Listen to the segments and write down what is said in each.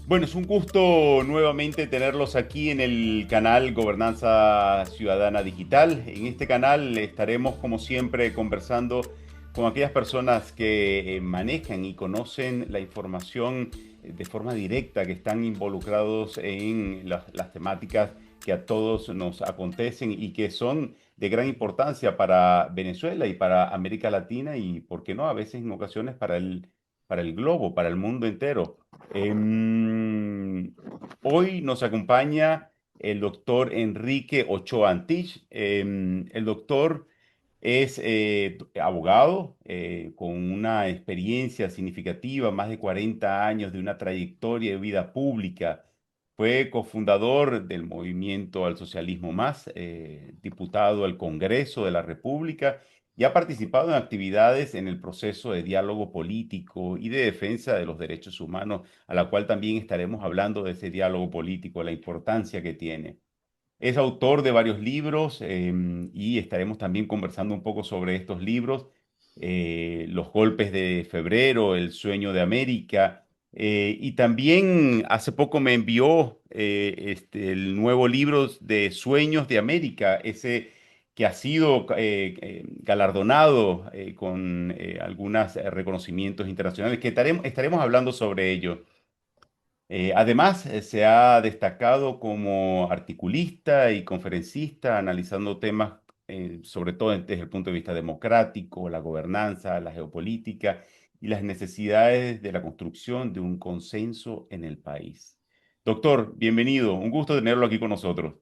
Bueno, es un gusto nuevamente tenerlos aquí en el canal Gobernanza Ciudadana Digital. En este canal estaremos, como siempre, conversando con aquellas personas que manejan y conocen la información de forma directa, que están involucrados en las temáticas que a todos nos acontecen y que son de gran importancia para Venezuela y para América Latina y, ¿por qué no?, a veces en ocasiones para el globo, para el mundo entero. Hoy nos acompaña el doctor Enrique Ochoa Antich. El doctor es abogado con una experiencia significativa, más de 40 años de una trayectoria de vida pública. Fue cofundador del Movimiento al Socialismo Más, diputado al Congreso de la República y ha participado en actividades en el proceso de diálogo político y de defensa de los derechos humanos, a la cual también estaremos hablando de ese diálogo político, la importancia que tiene. Es autor de varios libros y estaremos también conversando un poco sobre estos libros. Los golpes de febrero, El sueño de América. Y también hace poco me envió el nuevo libro de Sueños de América, ese que ha sido galardonado con algunos reconocimientos internacionales, que estaremos hablando sobre ello. Además, se ha destacado como articulista y conferencista, analizando temas, sobre todo desde el punto de vista democrático, la gobernanza, la geopolítica y las necesidades de la construcción de un consenso en el país. Doctor, bienvenido. Un gusto tenerlo aquí con nosotros.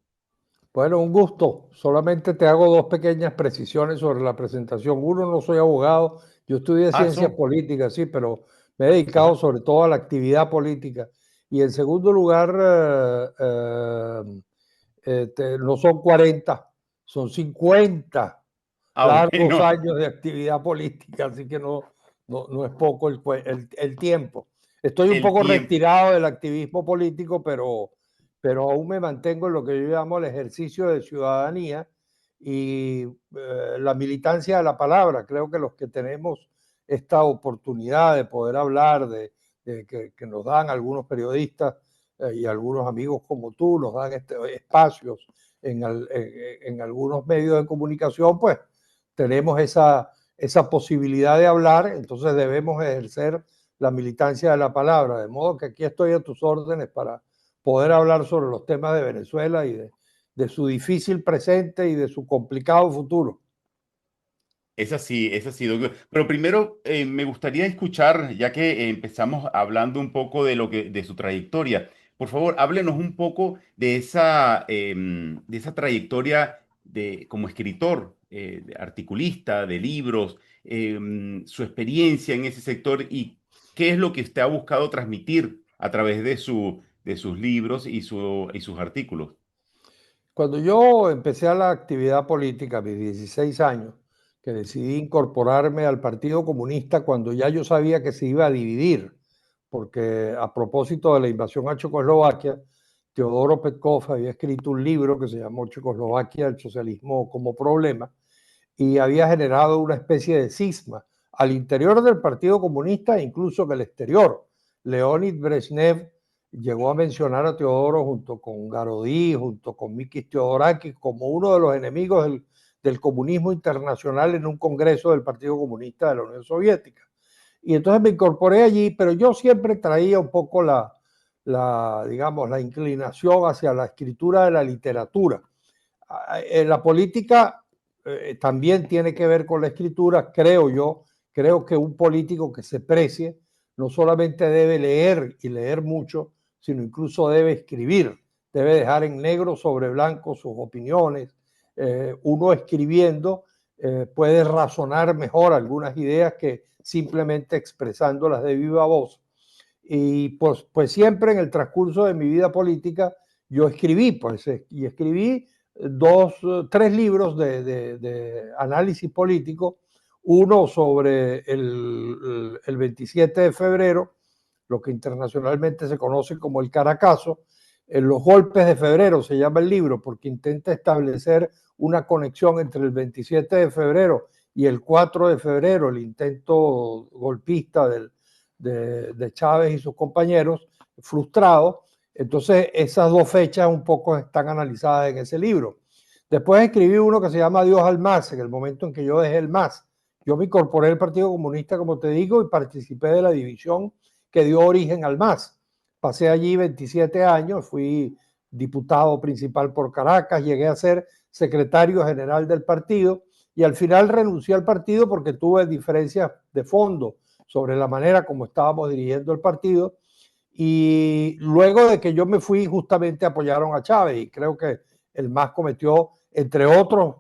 Bueno, un gusto. Solamente te hago dos pequeñas precisiones sobre la presentación. Uno, no soy abogado, yo estudié Ah, ciencias son. políticas, sí, pero me he dedicado Ajá. sobre todo a la actividad política. Y en segundo lugar, no son 40, son 50 Ah, largos bueno. años de actividad política, así que no es poco el tiempo. Estoy un El poco tiempo. retirado del activismo político, pero aún me mantengo en lo que yo llamo el ejercicio de ciudadanía y la militancia de la palabra. Creo que los que tenemos esta oportunidad de poder hablar, que nos dan algunos periodistas y algunos amigos como tú, nos dan espacios en algunos medios de comunicación, pues tenemos esa posibilidad de hablar, entonces debemos ejercer la militancia de la palabra, de modo que aquí estoy a tus órdenes para poder hablar sobre los temas de Venezuela y de su difícil presente y de su complicado futuro. Es así, doctor. Pero primero me gustaría escuchar, ya que empezamos hablando un poco de su trayectoria. Por favor, háblenos un poco de esa trayectoria como escritor, de articulista, de libros, su experiencia en ese sector y qué es lo que usted ha buscado transmitir a través de sus libros y sus artículos. Cuando yo empecé a la actividad política a mis 16 años, que decidí incorporarme al Partido Comunista cuando ya yo sabía que se iba a dividir, porque a propósito de la invasión a Checoslovaquia, Teodoro Petkov había escrito un libro que se llamó Checoslovaquia, el socialismo como problema, y había generado una especie de cisma al interior del Partido Comunista e incluso en el exterior. Leonid Brezhnev llegó a mencionar a Teodoro junto con Garodí, junto con Mikis Theodorakis, como uno de los enemigos del comunismo internacional en un congreso del Partido Comunista de la Unión Soviética. Y entonces me incorporé allí, pero yo siempre traía un poco digamos, la inclinación hacia la escritura de la literatura. En la política también tiene que ver con la escritura, creo yo. Creo que un político que se precie no solamente debe leer y leer mucho, sino incluso debe escribir, debe dejar en negro sobre blanco sus opiniones. Uno escribiendo puede razonar mejor algunas ideas que simplemente expresándolas de viva voz. Y pues siempre en el transcurso de mi vida política yo escribí, pues, y escribí tres libros de análisis político, uno sobre el 27 de febrero, lo que internacionalmente se conoce como el Caracazo. En los golpes de febrero se llama el libro porque intenta establecer una conexión entre el 27 de febrero y el 4 de febrero, el intento golpista de Chávez y sus compañeros, frustrado. Entonces esas dos fechas un poco están analizadas en ese libro. Después escribí uno que se llama Dios al MAS, en el momento en que yo dejé el MAS. Yo me incorporé al Partido Comunista, como te digo, y participé de la división que dio origen al MAS. Pasé allí 27 años, fui diputado principal por Caracas, llegué a ser secretario general del partido y al final renuncié al partido porque tuve diferencias de fondo sobre la manera como estábamos dirigiendo el partido. Y luego de que yo me fui, justamente apoyaron a Chávez y creo que el MAS cometió, entre otros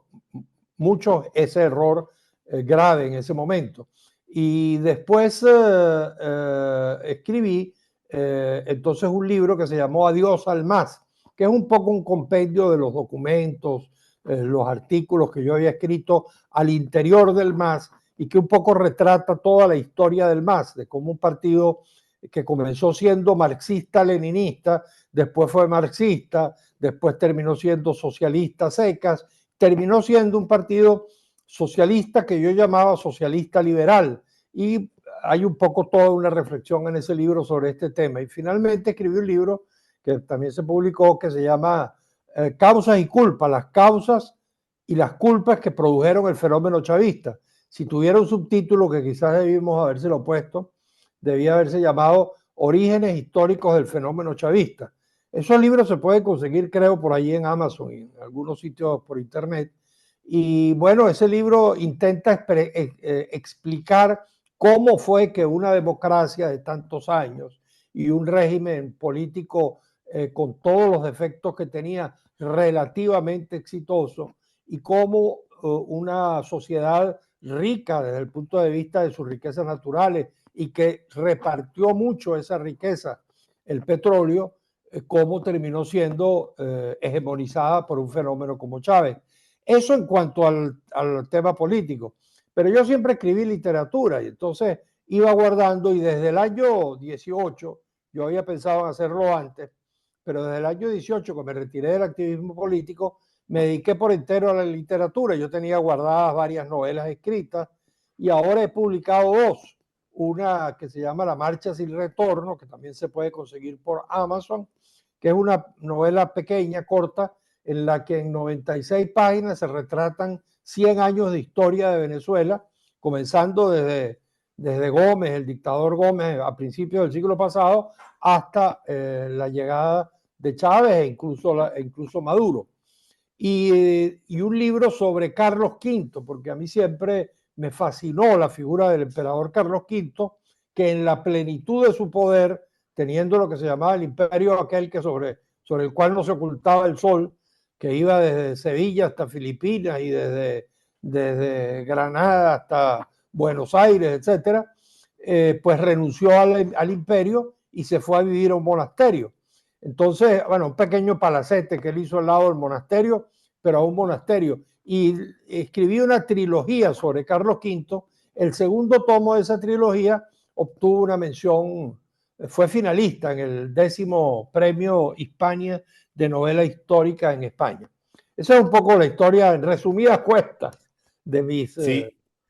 muchos, ese error grave en ese momento. Y después escribí entonces un libro que se llamó Adiós al MAS, que es un poco un compendio de los documentos, los artículos que yo había escrito al interior del MAS y que un poco retrata toda la historia del MAS, de cómo un partido que comenzó siendo marxista-leninista, después fue marxista, después terminó siendo socialista secas, terminó siendo un partido socialista que yo llamaba socialista liberal. Y hay un poco toda una reflexión en ese libro sobre este tema. Y finalmente escribí un libro que también se publicó que se llama Causas y culpas, las causas y las culpas que produjeron el fenómeno chavista. Si tuviera un subtítulo que quizás debimos habérselo puesto, debía haberse llamado Orígenes históricos del fenómeno chavista. Esos libros se pueden conseguir, creo, por ahí en Amazon y en algunos sitios por internet. Y bueno, ese libro intenta explicar cómo fue que una democracia de tantos años y un régimen político con todos los defectos que tenía relativamente exitoso y cómo una sociedad rica desde el punto de vista de sus riquezas naturales y que repartió mucho esa riqueza, el petróleo, cómo terminó siendo hegemonizada por un fenómeno como Chávez. Eso en cuanto al tema político. Pero yo siempre escribí literatura y entonces iba guardando y desde el año 18, yo había pensado en hacerlo antes, pero desde el año 18 que me retiré del activismo político, me dediqué por entero a la literatura. Yo tenía guardadas varias novelas escritas y ahora he publicado dos. Una que se llama La Marcha sin Retorno, que también se puede conseguir por Amazon, que es una novela pequeña, corta, en la que en 96 páginas se retratan 100 años de historia de Venezuela, comenzando desde Gómez, el dictador Gómez, a principios del siglo pasado, hasta la llegada de Chávez incluso Maduro. Y un libro sobre Carlos V, porque a mí siempre me fascinó la figura del emperador Carlos V, que en la plenitud de su poder, teniendo lo que se llamaba el imperio aquel que sobre el cual no se ocultaba el sol, que iba desde Sevilla hasta Filipinas y desde Granada hasta Buenos Aires, etcétera, pues renunció al imperio y se fue a vivir a un monasterio. Entonces, bueno, un pequeño palacete que él hizo al lado del monasterio, pero a un monasterio. Y escribí una trilogía sobre Carlos V. El segundo tomo de esa trilogía obtuvo una mención, fue finalista en el 10º premio Hispania de novela histórica en España. Esa es un poco la historia en resumidas cuestas de mis... Sí.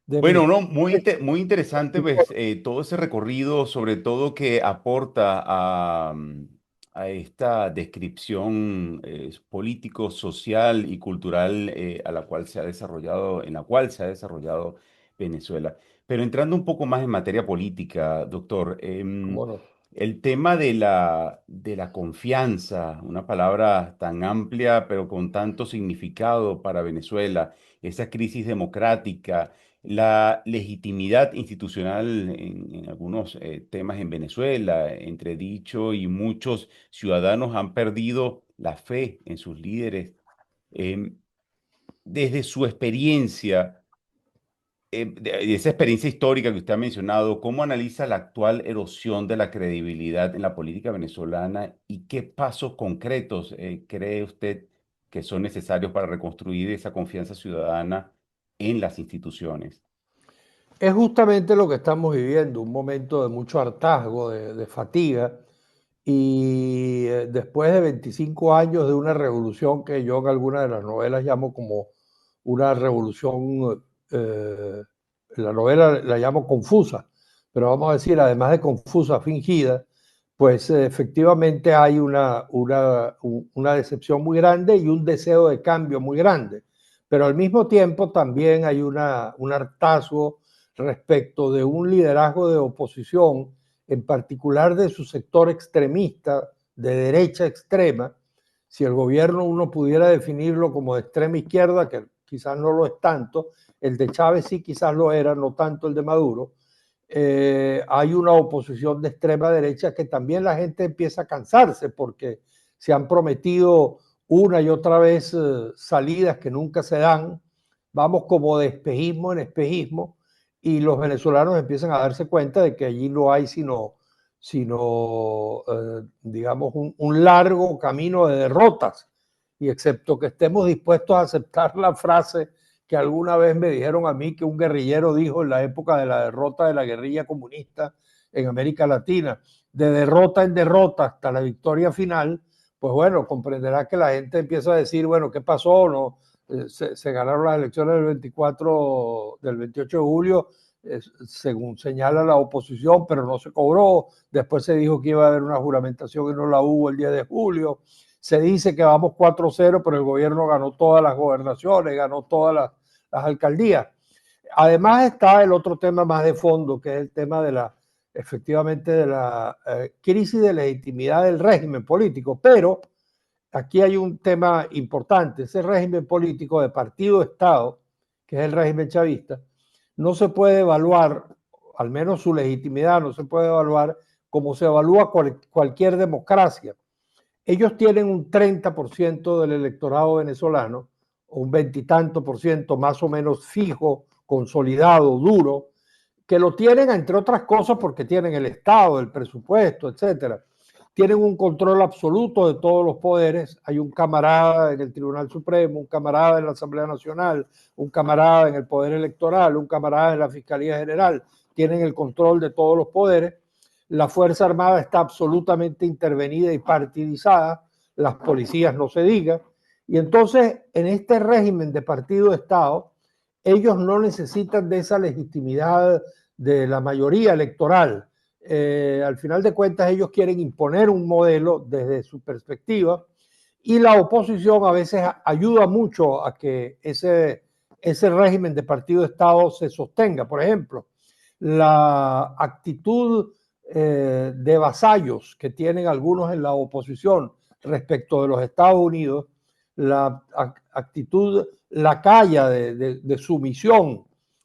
de mis Bueno, no, muy interesante pues, todo ese recorrido, sobre todo que aporta a esta descripción político, social y cultural a la cual se ha desarrollado, en la cual se ha desarrollado Venezuela. Pero entrando un poco más en materia política, doctor, ¿Cómo no? el tema de la confianza, una palabra tan amplia pero con tanto significado para Venezuela, esa crisis democrática, la legitimidad institucional en algunos temas en Venezuela, entredicho y muchos ciudadanos han perdido la fe en sus líderes. Em, Desde su experiencia, de esa experiencia histórica que usted ha mencionado, ¿cómo analiza la actual erosión de la credibilidad en la política venezolana y qué pasos concretos cree usted que son necesarios para reconstruir esa confianza ciudadana en las instituciones? Es justamente lo que estamos viviendo, un momento de mucho hartazgo, de fatiga, y después de 25 años de una revolución que yo en algunas de las novelas llamo como una revolución, la novela la llamo confusa, pero vamos a decir, además de confusa, fingida, pues efectivamente hay una decepción muy grande y un deseo de cambio muy grande. Pero al mismo tiempo también hay un hartazgo respecto de un liderazgo de oposición, en particular de su sector extremista, de derecha extrema. Si el gobierno uno pudiera definirlo como de extrema izquierda, que quizás no lo es tanto, el de Chávez sí quizás lo era, no tanto el de Maduro. Hay una oposición de extrema derecha que también la gente empieza a cansarse porque se han prometido una y otra vez salidas que nunca se dan. Vamos como de espejismo en espejismo y los venezolanos empiezan a darse cuenta de que allí no hay sino digamos, un largo camino de derrotas. Y excepto que estemos dispuestos a aceptar la frase que alguna vez me dijeron a mí que un guerrillero dijo en la época de la derrota de la guerrilla comunista en América Latina, de derrota en derrota hasta la victoria final, pues bueno, comprenderá que la gente empieza a decir, bueno, ¿qué pasó? No, se ganaron las elecciones del 28 de julio, según señala la oposición, pero no se cobró. Después se dijo que iba a haber una juramentación y no la hubo el 10 de julio. Se dice que vamos 4-0, pero el gobierno ganó todas las gobernaciones, ganó todas las alcaldías. Además está el otro tema más de fondo, que es el tema efectivamente de la crisis de legitimidad del régimen político. Pero aquí hay un tema importante. Ese régimen político de partido-estado, que es el régimen chavista, no se puede evaluar, al menos su legitimidad no se puede evaluar como se evalúa cualquier democracia. Ellos tienen un 30% del electorado venezolano, o un veintitanto por ciento más o menos fijo, consolidado, duro, que lo tienen, entre otras cosas, porque tienen el Estado, el presupuesto, etcétera. Tienen un control absoluto de todos los poderes. Hay un camarada en el Tribunal Supremo, un camarada en la Asamblea Nacional, un camarada en el Poder Electoral, un camarada en la Fiscalía General. Tienen el control de todos los poderes. La Fuerza Armada está absolutamente intervenida y partidizada. Las policías no se diga. Y entonces, en este régimen de partido-estado, ellos no necesitan de esa legitimidad de la mayoría electoral. Al final de cuentas, ellos quieren imponer un modelo desde su perspectiva y la oposición a veces ayuda mucho a que ese régimen de partido-estado se sostenga. Por ejemplo, la actitud de vasallos que tienen algunos en la oposición respecto de los Estados Unidos, la actitud lacaya de sumisión,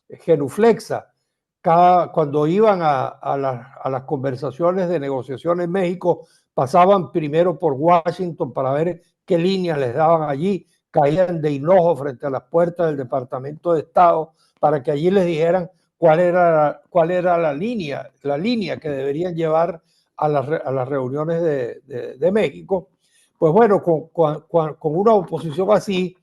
genuflexa, cuando iban a las conversaciones de negociación en México, pasaban primero por Washington para ver qué líneas les daban allí, caían de hinojo frente a las puertas del Departamento de Estado para que allí les dijeran cuál era la línea que deberían llevar a las reuniones de México. Pues bueno, con una oposición así,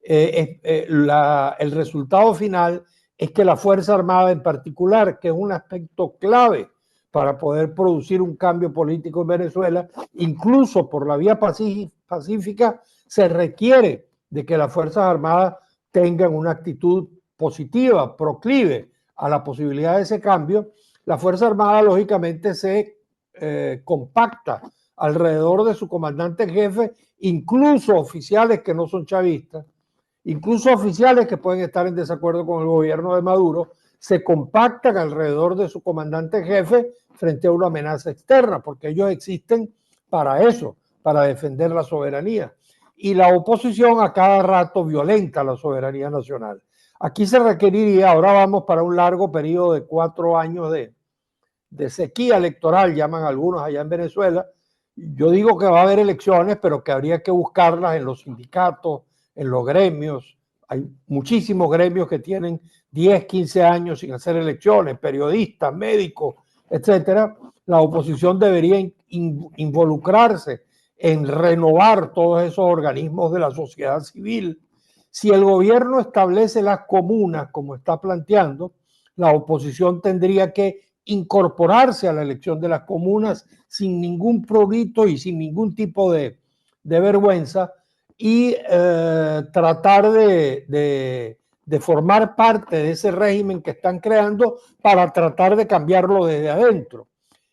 el resultado final es que la Fuerza Armada en particular, que es un aspecto clave para poder producir un cambio político en Venezuela, incluso por la vía pacífica, se requiere de que las Fuerzas Armadas tengan una actitud positiva, proclive a la posibilidad de ese cambio. La Fuerza Armada, lógicamente, se compacta alrededor de su comandante en jefe, incluso oficiales que no son chavistas, incluso oficiales que pueden estar en desacuerdo con el gobierno de Maduro, se compactan alrededor de su comandante en jefe frente a una amenaza externa, porque ellos existen para eso, para defender la soberanía. Y la oposición a cada rato violenta la soberanía nacional. Aquí se requeriría, ahora vamos para un largo periodo de 4 años de sequía electoral, llaman algunos allá en Venezuela. Yo digo que va a haber elecciones, pero que habría que buscarlas en los sindicatos, en los gremios. Hay muchísimos gremios que tienen 10, 15 años sin hacer elecciones, periodistas, médicos, etcétera. La oposición debería involucrarse en renovar todos esos organismos de la sociedad civil. Si el gobierno establece las comunas como está planteando, la oposición tendría que incorporarse a la elección de las comunas sin ningún prurito y sin ningún tipo de vergüenza y tratar de formar parte de ese régimen que están creando para tratar de cambiarlo desde adentro.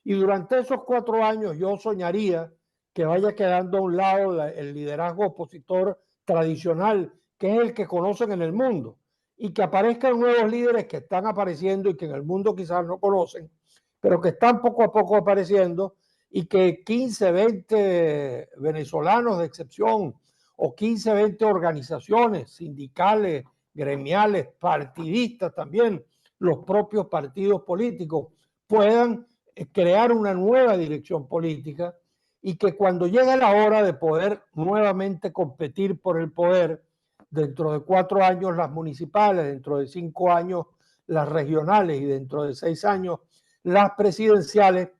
Y durante esos 4 años yo soñaría que vaya quedando a un lado el liderazgo opositor tradicional, que es el que conocen en el mundo, y que aparezcan nuevos líderes que están apareciendo y que en el mundo quizás no conocen, pero que están poco a poco apareciendo, y que 15, 20 venezolanos de excepción o 15, 20 organizaciones sindicales, gremiales, partidistas también, los propios partidos políticos, puedan crear una nueva dirección política, y que cuando llegue la hora de poder nuevamente competir por el poder, dentro de 4 años las municipales, dentro de 5 años las regionales y dentro de 6 años las presidenciales,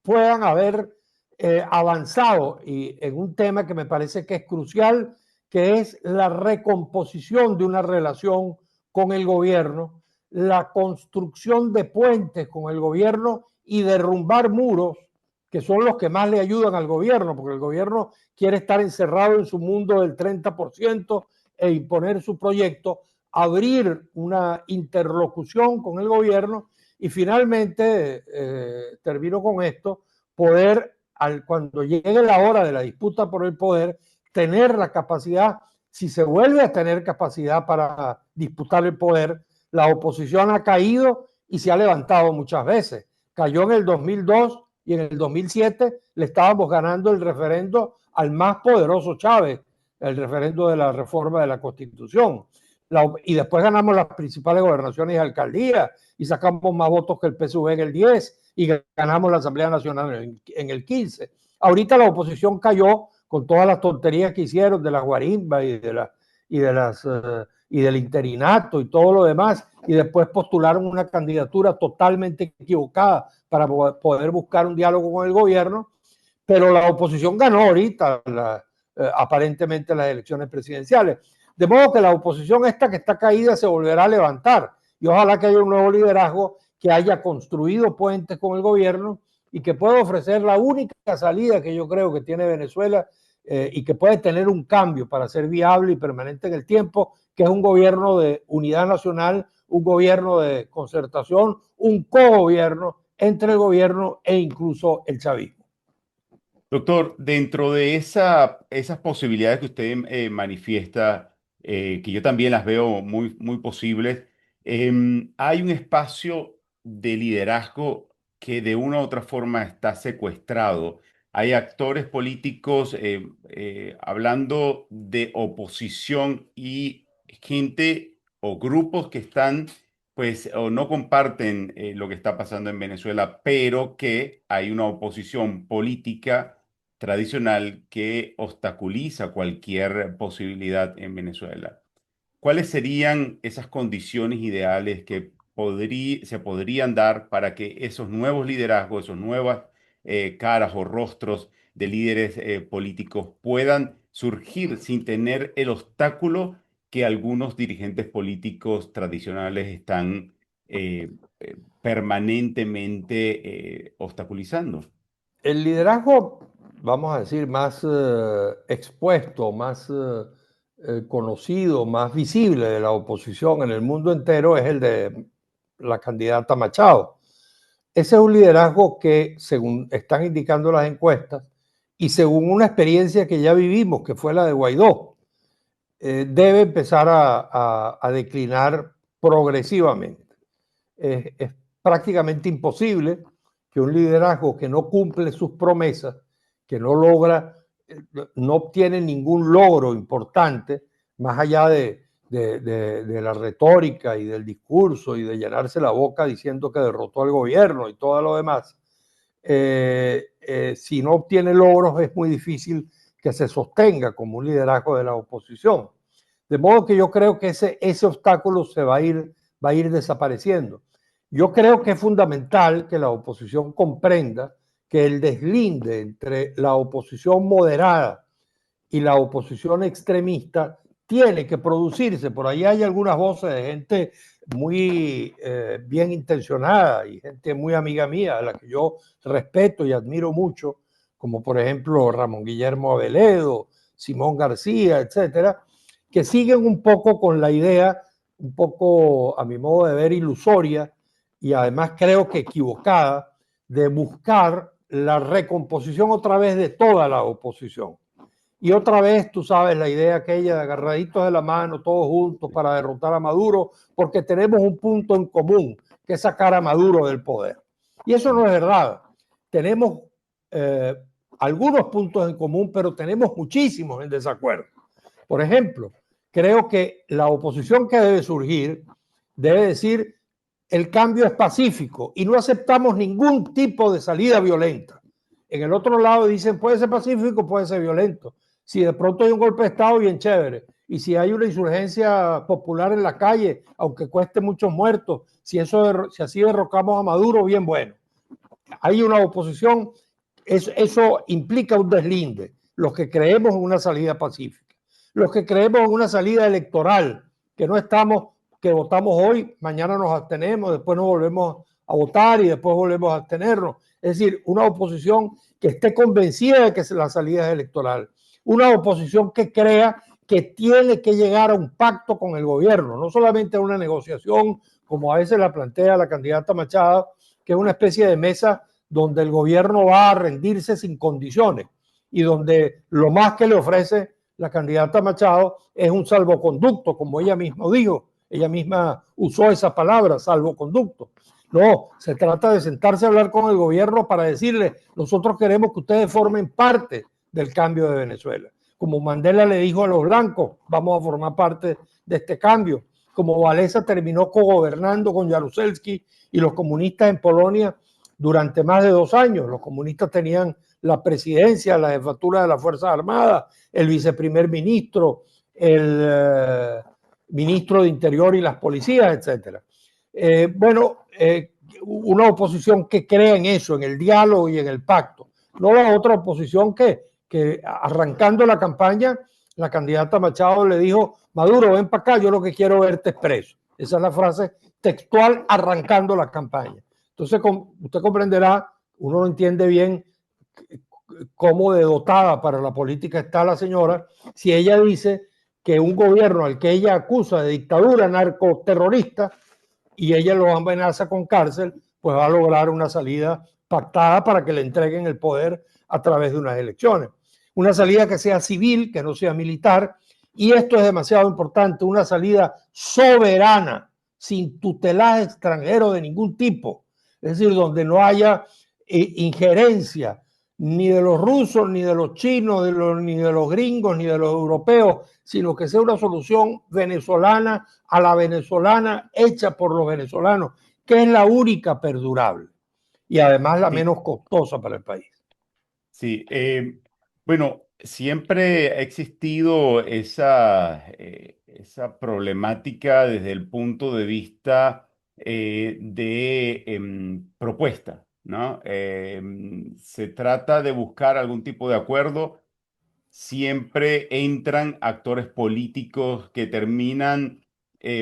puedan haber avanzado y en un tema que me parece que es crucial, que es la recomposición de una relación con el gobierno, la construcción de puentes con el gobierno y derrumbar muros que son los que más le ayudan al gobierno, porque el gobierno quiere estar encerrado en su mundo del 30% e imponer su proyecto, abrir una interlocución con el gobierno y finalmente, termino con esto, poder, cuando llegue la hora de la disputa por el poder, tener la capacidad, si se vuelve a tener capacidad para disputar el poder. La oposición ha caído y se ha levantado muchas veces. Cayó en el 2002 y en el 2007 le estábamos ganando el referendo al más poderoso Chávez, el referendo de la reforma de la Constitución. Y después ganamos las principales gobernaciones y alcaldías y sacamos más votos que el PSV en el 10 y ganamos la Asamblea Nacional en el 15. Ahorita la oposición cayó con todas las tonterías que hicieron de la guarimba y del interinato y todo lo demás, y después postularon una candidatura totalmente equivocada para poder buscar un diálogo con el gobierno, pero la oposición ganó ahorita aparentemente las elecciones presidenciales. De modo que la oposición esta que está caída se volverá a levantar, y ojalá que haya un nuevo liderazgo que haya construido puentes con el gobierno y que pueda ofrecer la única salida que yo creo que tiene Venezuela, y que puede tener un cambio para ser viable y permanente en el tiempo, que es un gobierno de unidad nacional, un gobierno de concertación, un cogobierno entre el gobierno e incluso el chavismo. Doctor, dentro de esas posibilidades que usted manifiesta, que yo también las veo muy posibles, hay un espacio de liderazgo que de una u otra forma está secuestrado. Hay actores políticos hablando de oposición y gente o grupos que están pues o no comparten lo que está pasando en Venezuela, pero que hay una oposición política tradicional que obstaculiza cualquier posibilidad en Venezuela. ¿Cuáles serían esas condiciones ideales que se podrían dar para que esos nuevos liderazgos, esas nuevas caras o rostros de líderes políticos puedan surgir sin tener el obstáculo que algunos dirigentes políticos tradicionales están permanentemente obstaculizando? El liderazgo, vamos a decir, más expuesto, más conocido, más visible de la oposición en el mundo entero es el de la candidata Machado. Ese es un liderazgo que, según están indicando las encuestas, y según una experiencia que ya vivimos, que fue la de Guaidó, debe empezar a declinar progresivamente. Es prácticamente imposible que un liderazgo que no cumple sus promesas, que no logra, no obtiene ningún logro importante, más allá de la retórica y del discurso y de llenarse la boca diciendo que derrotó al gobierno y todo lo demás, si no obtiene logros es muy difícil que se sostenga como un liderazgo de la oposición. De modo que yo creo que ese obstáculo va a ir desapareciendo. Yo creo que es fundamental que la oposición comprenda que el deslinde entre la oposición moderada y la oposición extremista tiene que producirse. Por ahí hay algunas voces de gente muy bien intencionada y gente muy amiga mía, a la que yo respeto y admiro mucho, como por ejemplo Ramón Guillermo Aveledo, Simón García, etcétera, que siguen un poco con la idea, un poco a mi modo de ver ilusoria y además creo que equivocada, de buscar la recomposición otra vez de toda la oposición. Y otra vez, tú sabes, la idea aquella de agarraditos de la mano, todos juntos para derrotar a Maduro, porque tenemos un punto en común, que es sacar a Maduro del poder. Y eso no es verdad. Tenemos algunos puntos en común, pero tenemos muchísimos en desacuerdo. Por ejemplo, creo que la oposición que debe surgir debe decir el cambio es pacífico y no aceptamos ningún tipo de salida violenta. En el otro lado dicen puede ser pacífico, puede ser violento. Si de pronto hay un golpe de Estado, bien chévere. Y si hay una insurgencia popular en la calle, aunque cueste muchos muertos, si así derrocamos a Maduro, bien bueno. Hay una oposición, eso implica un deslinde. Los que creemos en una salida pacífica, los que creemos en una salida electoral, que no estamos, que votamos hoy, mañana nos abstenemos, después nos volvemos a votar y después volvemos a abstenernos. Es decir, una oposición que esté convencida de que la salida es electoral. Una oposición que crea que tiene que llegar a un pacto con el gobierno, no solamente a una negociación, como a veces la plantea la candidata Machado, que es una especie de mesa donde el gobierno va a rendirse sin condiciones y donde lo más que le ofrece la candidata Machado es un salvoconducto, como ella misma dijo, ella misma usó esa palabra, salvoconducto. No, se trata de sentarse a hablar con el gobierno para decirle, nosotros queremos que ustedes formen parte del cambio de Venezuela. Como Mandela le dijo a los blancos, vamos a formar parte de este cambio. Como Walesa terminó cogobernando con Jaruzelski y los comunistas en Polonia durante más de 2 años. Los comunistas tenían la presidencia, la jefatura de las Fuerzas Armadas, el viceprimer ministro, el ministro de Interior y las policías, etc. Una oposición que crea en eso, en el diálogo y en el pacto. No la otra oposición que arrancando la campaña, la candidata Machado le dijo, Maduro, ven para acá, yo lo que quiero verte es preso. Esa es la frase textual arrancando la campaña. Entonces, usted comprenderá, uno no entiende bien cómo de dotada para la política está la señora, si ella dice que un gobierno al que ella acusa de dictadura narcoterrorista y ella lo amenaza con cárcel, pues va a lograr una salida pactada para que le entreguen el poder a través de unas elecciones. Una salida que sea civil, que no sea militar, y esto es demasiado importante, una salida soberana, sin tutelaje extranjero de ningún tipo, es decir, donde no haya injerencia ni de los rusos, ni de los chinos, ni de los gringos, ni de los europeos, sino que sea una solución venezolana a la venezolana, hecha por los venezolanos, que es la única perdurable y además la Sí, menos costosa para el país. sí. Bueno, siempre ha existido esa problemática desde el punto de vista de propuesta, ¿no? Se trata de buscar algún tipo de acuerdo. Siempre entran actores políticos que terminan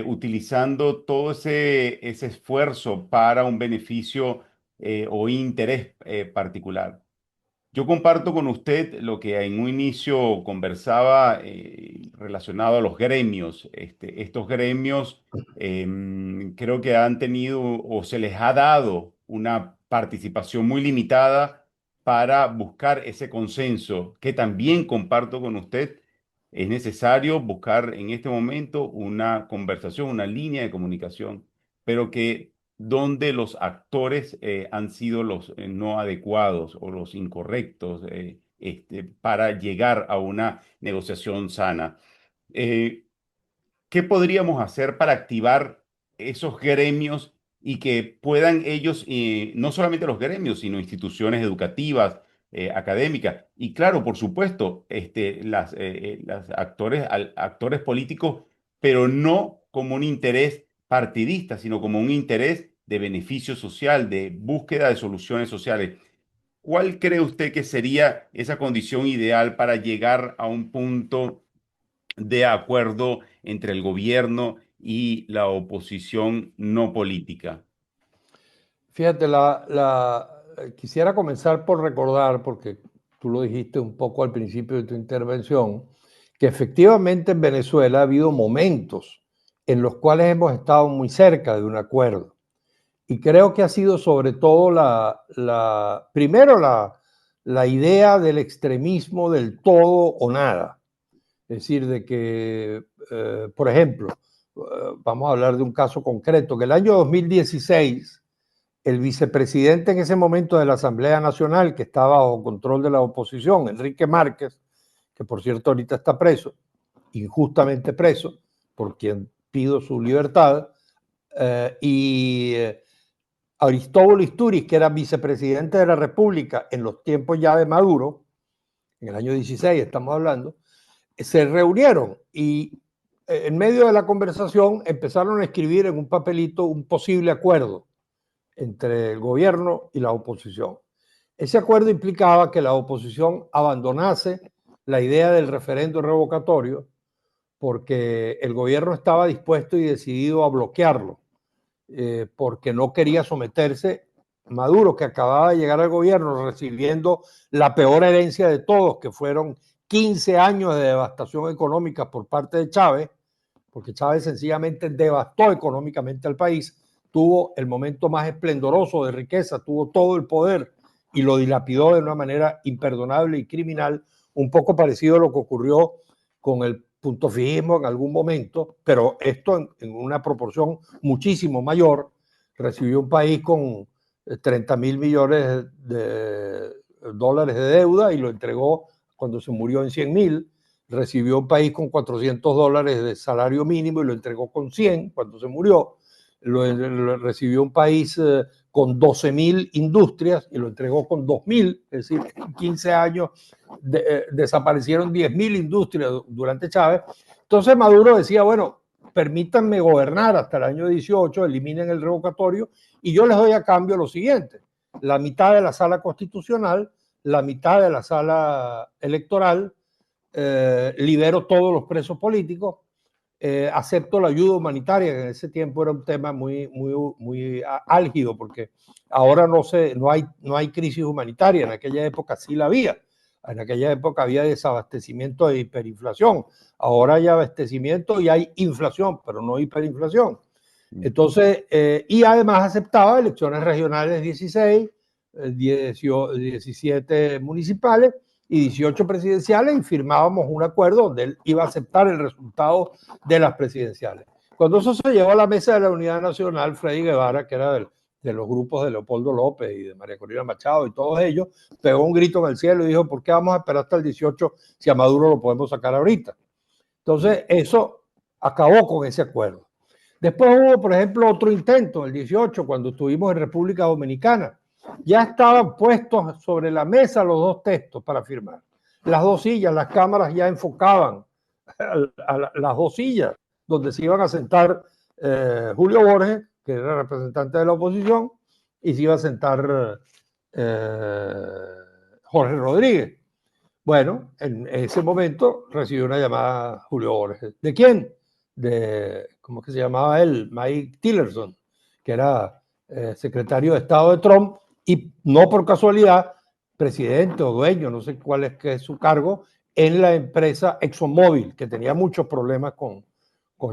utilizando todo ese esfuerzo para un beneficio o interés particular. Yo comparto con usted lo que en un inicio conversaba relacionado a los gremios. Estos gremios creo que han tenido o se les ha dado una participación muy limitada para buscar ese consenso que también comparto con usted. Es necesario buscar en este momento una conversación, una línea de comunicación, pero que donde los actores han sido los no adecuados o los incorrectos para llegar a una negociación sana. Eh, ¿Qué podríamos hacer para activar esos gremios y que puedan ellos, no solamente los gremios, sino instituciones educativas, académicas, y claro, por supuesto, las actores políticos, pero no como un interés partidista, sino como un interés de beneficio social, de búsqueda de soluciones sociales? ¿Cuál cree usted que sería esa condición ideal para llegar a un punto de acuerdo entre el gobierno y la oposición no política? Fíjate, quisiera comenzar por recordar, porque tú lo dijiste un poco al principio de tu intervención, que efectivamente en Venezuela ha habido momentos en los cuales hemos estado muy cerca de un acuerdo. Y creo que ha sido sobre todo primero la idea del extremismo del todo o nada. Es decir, de que, por ejemplo, vamos a hablar de un caso concreto, que el año 2016, el vicepresidente en ese momento de la Asamblea Nacional, que estaba bajo control de la oposición, Enrique Márquez, que por cierto ahorita está preso, injustamente preso, por quien pido su libertad, y Aristóbulo Istúriz, que era vicepresidente de la República en los tiempos ya de Maduro, en el año 16 estamos hablando, se reunieron y en medio de la conversación empezaron a escribir en un papelito un posible acuerdo entre el gobierno y la oposición. Ese acuerdo implicaba que la oposición abandonase la idea del referendo revocatorio porque el gobierno estaba dispuesto y decidido a bloquearlo, porque no quería someterse. Maduro, que acababa de llegar al gobierno recibiendo la peor herencia de todos, que fueron 15 años de devastación económica por parte de Chávez, porque Chávez sencillamente devastó económicamente al país, tuvo el momento más esplendoroso de riqueza, tuvo todo el poder y lo dilapidó de una manera imperdonable y criminal, un poco parecido a lo que ocurrió con el punto fijismo en algún momento, pero esto en una proporción muchísimo mayor. Recibió un país con 30.000 millones de dólares de deuda y lo entregó cuando se murió en 100.000. Recibió un país con 400 dólares de salario mínimo y lo entregó con 100 cuando se murió. Recibió un país con 12.000 industrias y lo entregó con 2.000, es decir, en 15 años desaparecieron 10.000 industrias durante Chávez. Entonces Maduro decía, bueno, permítanme gobernar hasta el año 18, eliminen el revocatorio y yo les doy a cambio lo siguiente: la mitad de la sala constitucional, la mitad de la sala electoral, libero todos los presos políticos, acepto la ayuda humanitaria, que en ese tiempo era un tema muy álgido, porque ahora no hay crisis humanitaria, en aquella época sí la había. En aquella época había desabastecimiento e hiperinflación. Ahora hay abastecimiento y hay inflación, pero no hiperinflación. Entonces, y además aceptaba elecciones regionales 16, 17 municipales y 18 presidenciales, y firmábamos un acuerdo donde él iba a aceptar el resultado de las presidenciales. Cuando eso se llevó a la mesa de la Unidad Nacional, Freddy Guevara, que era de los grupos de Leopoldo López y de María Corina Machado y todos ellos, pegó un grito en el cielo y dijo: ¿por qué vamos a esperar hasta el 18 si a Maduro lo podemos sacar ahorita? Entonces, eso acabó con ese acuerdo. Después hubo, por ejemplo, otro intento, el 18, cuando estuvimos en República Dominicana. Ya estaban puestos sobre la mesa los dos textos para firmar. Las dos sillas, las cámaras ya enfocaban a las dos sillas donde se iban a sentar Julio Borges, que era representante de la oposición, y se iba a sentar Jorge Rodríguez. Bueno, en ese momento recibió una llamada Julio Borges. ¿De quién? ¿Cómo es que se llamaba él? Mike Tillerson, que era secretario de Estado de Trump y no por casualidad presidente o dueño, no sé cuál es que es su cargo, en la empresa ExxonMobil, que tenía muchos problemas con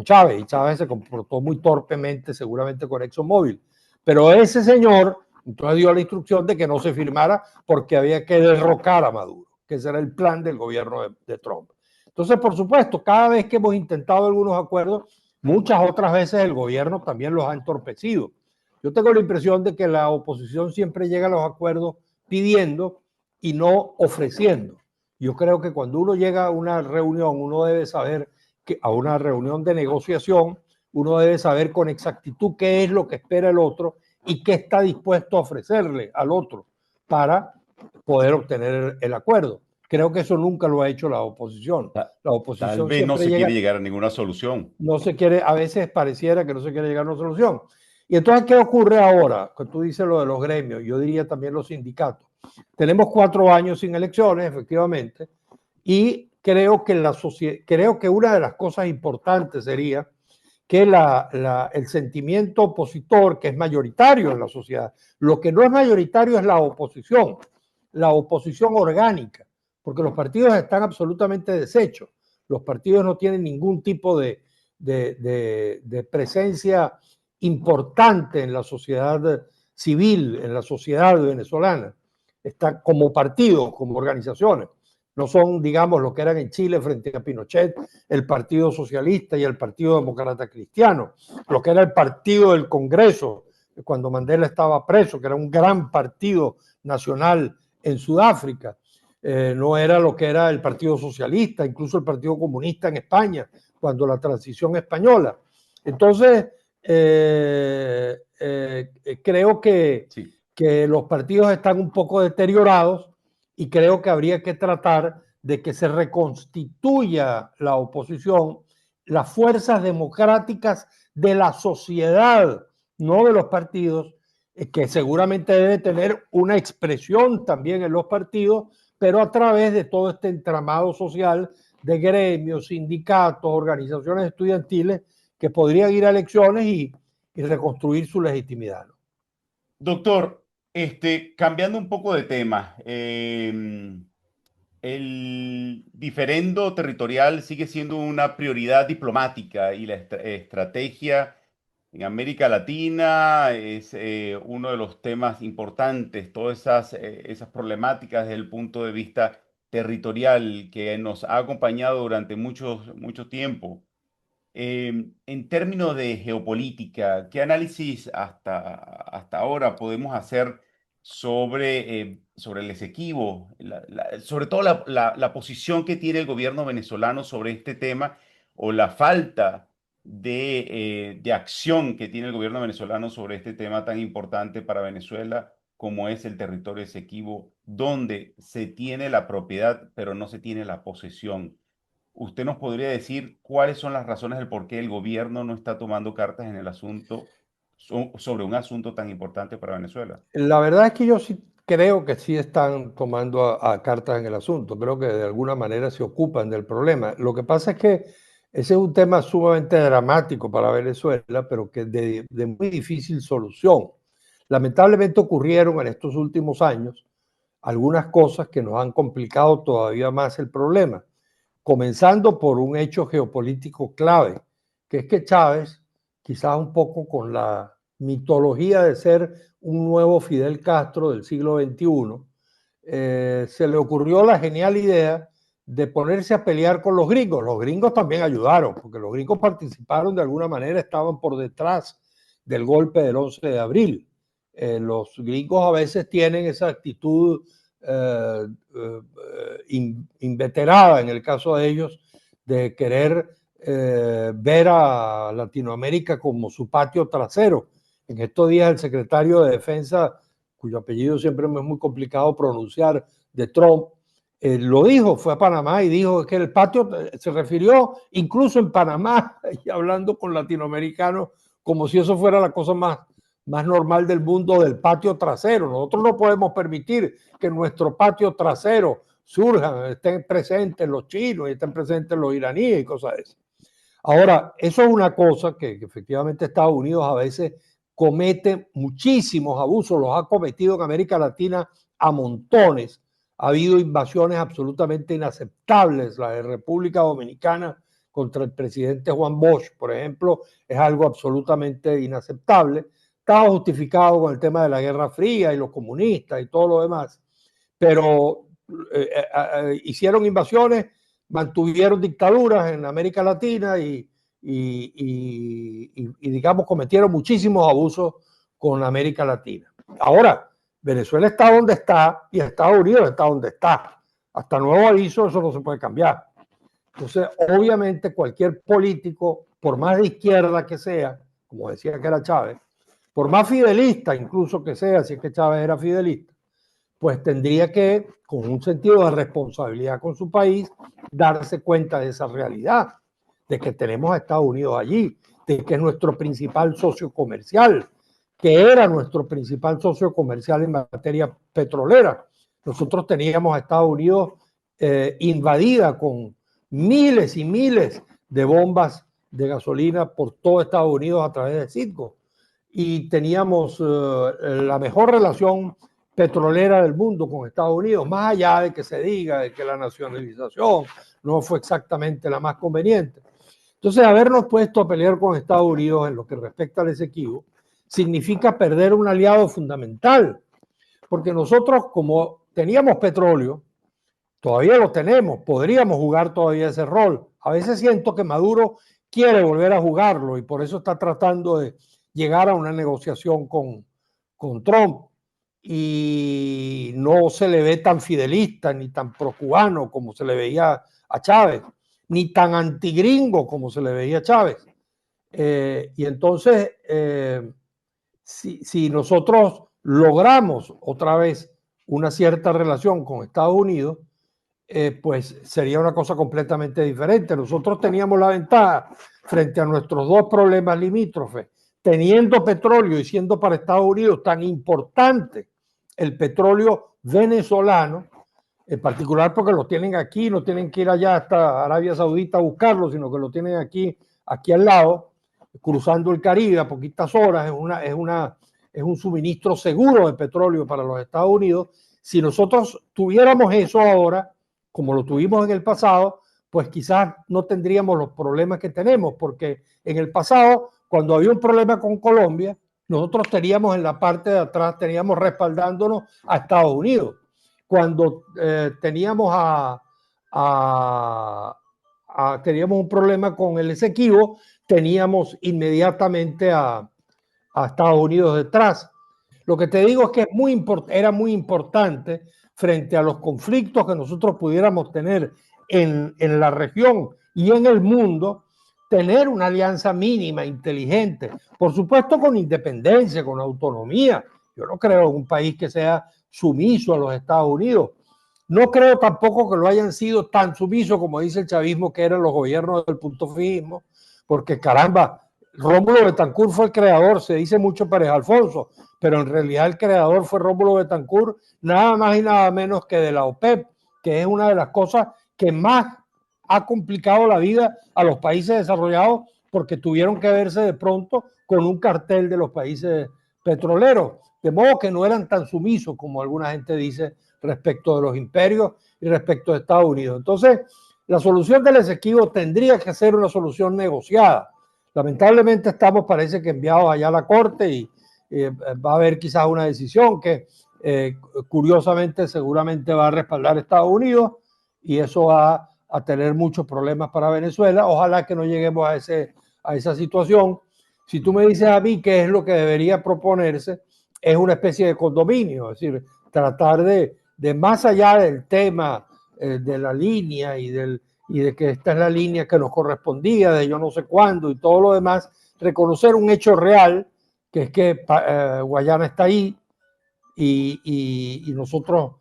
Chávez, y Chávez se comportó muy torpemente seguramente con ExxonMobil. Pero ese señor entonces dio la instrucción de que no se firmara porque había que derrocar a Maduro, que ese era el plan del gobierno de Trump. Entonces, por supuesto, cada vez que hemos intentado algunos acuerdos, muchas otras veces el gobierno también los ha entorpecido. Yo tengo la impresión de que la oposición siempre llega a los acuerdos pidiendo y no ofreciendo. Yo creo que cuando uno llega a una reunión, uno debe saber que a una reunión de negociación, uno debe saber con exactitud qué es lo que espera el otro y qué está dispuesto a ofrecerle al otro para poder obtener el acuerdo. Creo que eso nunca lo ha hecho la oposición. La Tal oposición vez no siempre se quiere llega, llegar a ninguna solución. no se quiere, a veces pareciera que no se quiere llegar a una solución. Y entonces, ¿qué ocurre ahora? Cuando tú dices lo de los gremios, yo diría también los sindicatos. Tenemos 4 años sin elecciones, efectivamente, y creo que una de las cosas importantes sería que el sentimiento opositor, que es mayoritario en la sociedad, lo que no es mayoritario es la oposición orgánica, porque los partidos están absolutamente deshechos. Los partidos no tienen ningún tipo de presencia importante en la sociedad civil, en la sociedad venezolana. Están como partidos, como organizaciones. No son, digamos, lo que eran en Chile frente a Pinochet, el Partido Socialista y el Partido Demócrata Cristiano, lo que era el Partido del Congreso, cuando Mandela estaba preso, que era un gran partido nacional en Sudáfrica. No era lo que era el Partido Socialista, incluso el Partido Comunista en España, cuando la transición española. Entonces, creo Sí. que los partidos están un poco deteriorados y creo que habría que tratar de que se reconstituya la oposición, las fuerzas democráticas de la sociedad, no de los partidos, que seguramente debe tener una expresión también en los partidos, pero a través de todo este entramado social de gremios, sindicatos, organizaciones estudiantiles que podrían ir a elecciones y reconstruir su legitimidad. Doctor, cambiando un poco de tema, el diferendo territorial sigue siendo una prioridad diplomática y la estrategia en América Latina es uno de los temas importantes, todas esas problemáticas desde el punto de vista territorial que nos ha acompañado durante mucho tiempo. En términos de geopolítica, ¿qué análisis hasta ahora podemos hacer sobre el Esequibo, sobre todo la posición que tiene el gobierno venezolano sobre este tema o la falta de acción que tiene el gobierno venezolano sobre este tema tan importante para Venezuela como es el territorio Esequibo, donde se tiene la propiedad pero no se tiene la posesión? ¿Usted nos podría decir cuáles son las razones del por qué el gobierno no está tomando cartas en el asunto sobre un asunto tan importante para Venezuela? La verdad es que yo sí creo que sí están tomando a cartas en el asunto, creo que de alguna manera se ocupan del problema. Lo que pasa es que ese es un tema sumamente dramático para Venezuela, pero que de muy difícil solución. Lamentablemente ocurrieron en estos últimos años algunas cosas que nos han complicado todavía más el problema, comenzando por un hecho geopolítico clave, que es que Chávez, quizás un poco con la mitología de ser un nuevo Fidel Castro del siglo XXI, se le ocurrió la genial idea de ponerse a pelear con los gringos. Los gringos también ayudaron, porque los gringos participaron de alguna manera, estaban por detrás del golpe del 11 de abril. Los gringos a veces tienen esa actitud inveterada, en el caso de ellos, de querer ver a Latinoamérica como su patio trasero. En estos días el secretario de Defensa, cuyo apellido siempre me es muy complicado pronunciar, de Trump, lo dijo, fue a Panamá y dijo que el patio se refirió incluso en Panamá y hablando con latinoamericanos como si eso fuera la cosa más normal del mundo, del patio trasero. Nosotros no podemos permitir que en nuestro patio trasero surjan, estén presentes los chinos y estén presentes los iraníes y cosas de eso. Ahora, eso es una cosa que efectivamente Estados Unidos a veces comete muchísimos abusos, los ha cometido en América Latina a montones. Ha habido invasiones absolutamente inaceptables. La de República Dominicana contra el presidente Juan Bosch, por ejemplo, es algo absolutamente inaceptable. Estaba justificado con el tema de la Guerra Fría y los comunistas y todo lo demás, pero hicieron invasiones, mantuvieron dictaduras en América Latina y digamos, cometieron muchísimos abusos con América Latina. Ahora, Venezuela está donde está y Estados Unidos está donde está. Hasta nuevo aviso, eso no se puede cambiar. Entonces, obviamente, cualquier político, por más de izquierda que sea, como decía que era Chávez, por más fidelista incluso que sea, si es que Chávez era fidelista, pues tendría que, con un sentido de responsabilidad con su país, darse cuenta de esa realidad, de que tenemos a Estados Unidos allí, de que es nuestro principal socio comercial, que era nuestro principal socio comercial en materia petrolera. Nosotros teníamos a Estados Unidos invadida con miles y miles de bombas de gasolina por todo Estados Unidos a través de Citgo. Y teníamos la mejor relación petrolera del mundo con Estados Unidos, más allá de que se diga de que la nacionalización no fue exactamente la más conveniente. Entonces, habernos puesto a pelear con Estados Unidos en lo que respecta al Esequibo significa perder un aliado fundamental, porque nosotros, como teníamos petróleo, todavía lo tenemos, podríamos jugar todavía ese rol. A veces siento que Maduro quiere volver a jugarlo y por eso está tratando de llegar a una negociación con Trump y no se le ve tan fidelista ni tan procubano como se le veía a Chávez, ni tan antigringo como se le veía a Chávez. Y entonces, si nosotros logramos otra vez una cierta relación con Estados Unidos, pues sería una cosa completamente diferente. Nosotros teníamos la ventaja frente a nuestros dos problemas limítrofes, teniendo petróleo y siendo para Estados Unidos tan importante el petróleo venezolano, en particular porque lo tienen aquí, no tienen que ir allá hasta Arabia Saudita a buscarlo, sino que lo tienen aquí al lado, cruzando el Caribe a poquitas horas, es un suministro seguro de petróleo para los Estados Unidos. Si nosotros tuviéramos eso ahora, como lo tuvimos en el pasado, pues quizás no tendríamos los problemas que tenemos, porque en el pasado, cuando había un problema con Colombia, nosotros teníamos en la parte de atrás, teníamos respaldándonos a Estados Unidos. Cuando teníamos un problema con el Esequibo, teníamos inmediatamente a Estados Unidos detrás. Lo que te digo es que era muy importante frente a los conflictos que nosotros pudiéramos tener en la región y en el mundo, tener una alianza mínima, inteligente, por supuesto con independencia, con autonomía. Yo no creo en un país que sea sumiso a los Estados Unidos. No creo tampoco que lo hayan sido tan sumisos como dice el chavismo que eran los gobiernos del punto fijismo, porque caramba, Rómulo Betancourt fue el creador, se dice mucho Pérez Alfonso, pero en realidad el creador fue Rómulo Betancourt, nada más y nada menos que de la OPEP, que es una de las cosas que más ha complicado la vida a los países desarrollados porque tuvieron que verse de pronto con un cartel de los países petroleros, de modo que no eran tan sumisos como alguna gente dice respecto de los imperios y respecto de Estados Unidos. Entonces, la solución del Esequibo tendría que ser una solución negociada. Lamentablemente estamos, parece que enviados allá a la Corte y va a haber quizás una decisión que curiosamente seguramente va a respaldar a Estados Unidos y eso va a tener muchos problemas para Venezuela. Ojalá que no lleguemos a esa situación. Si tú me dices a mí qué es lo que debería proponerse, es una especie de condominio, es decir, tratar de más allá del tema de la línea y de que esta es la línea que nos correspondía, de yo no sé cuándo y todo lo demás, reconocer un hecho real, que es que Guayana está ahí y nosotros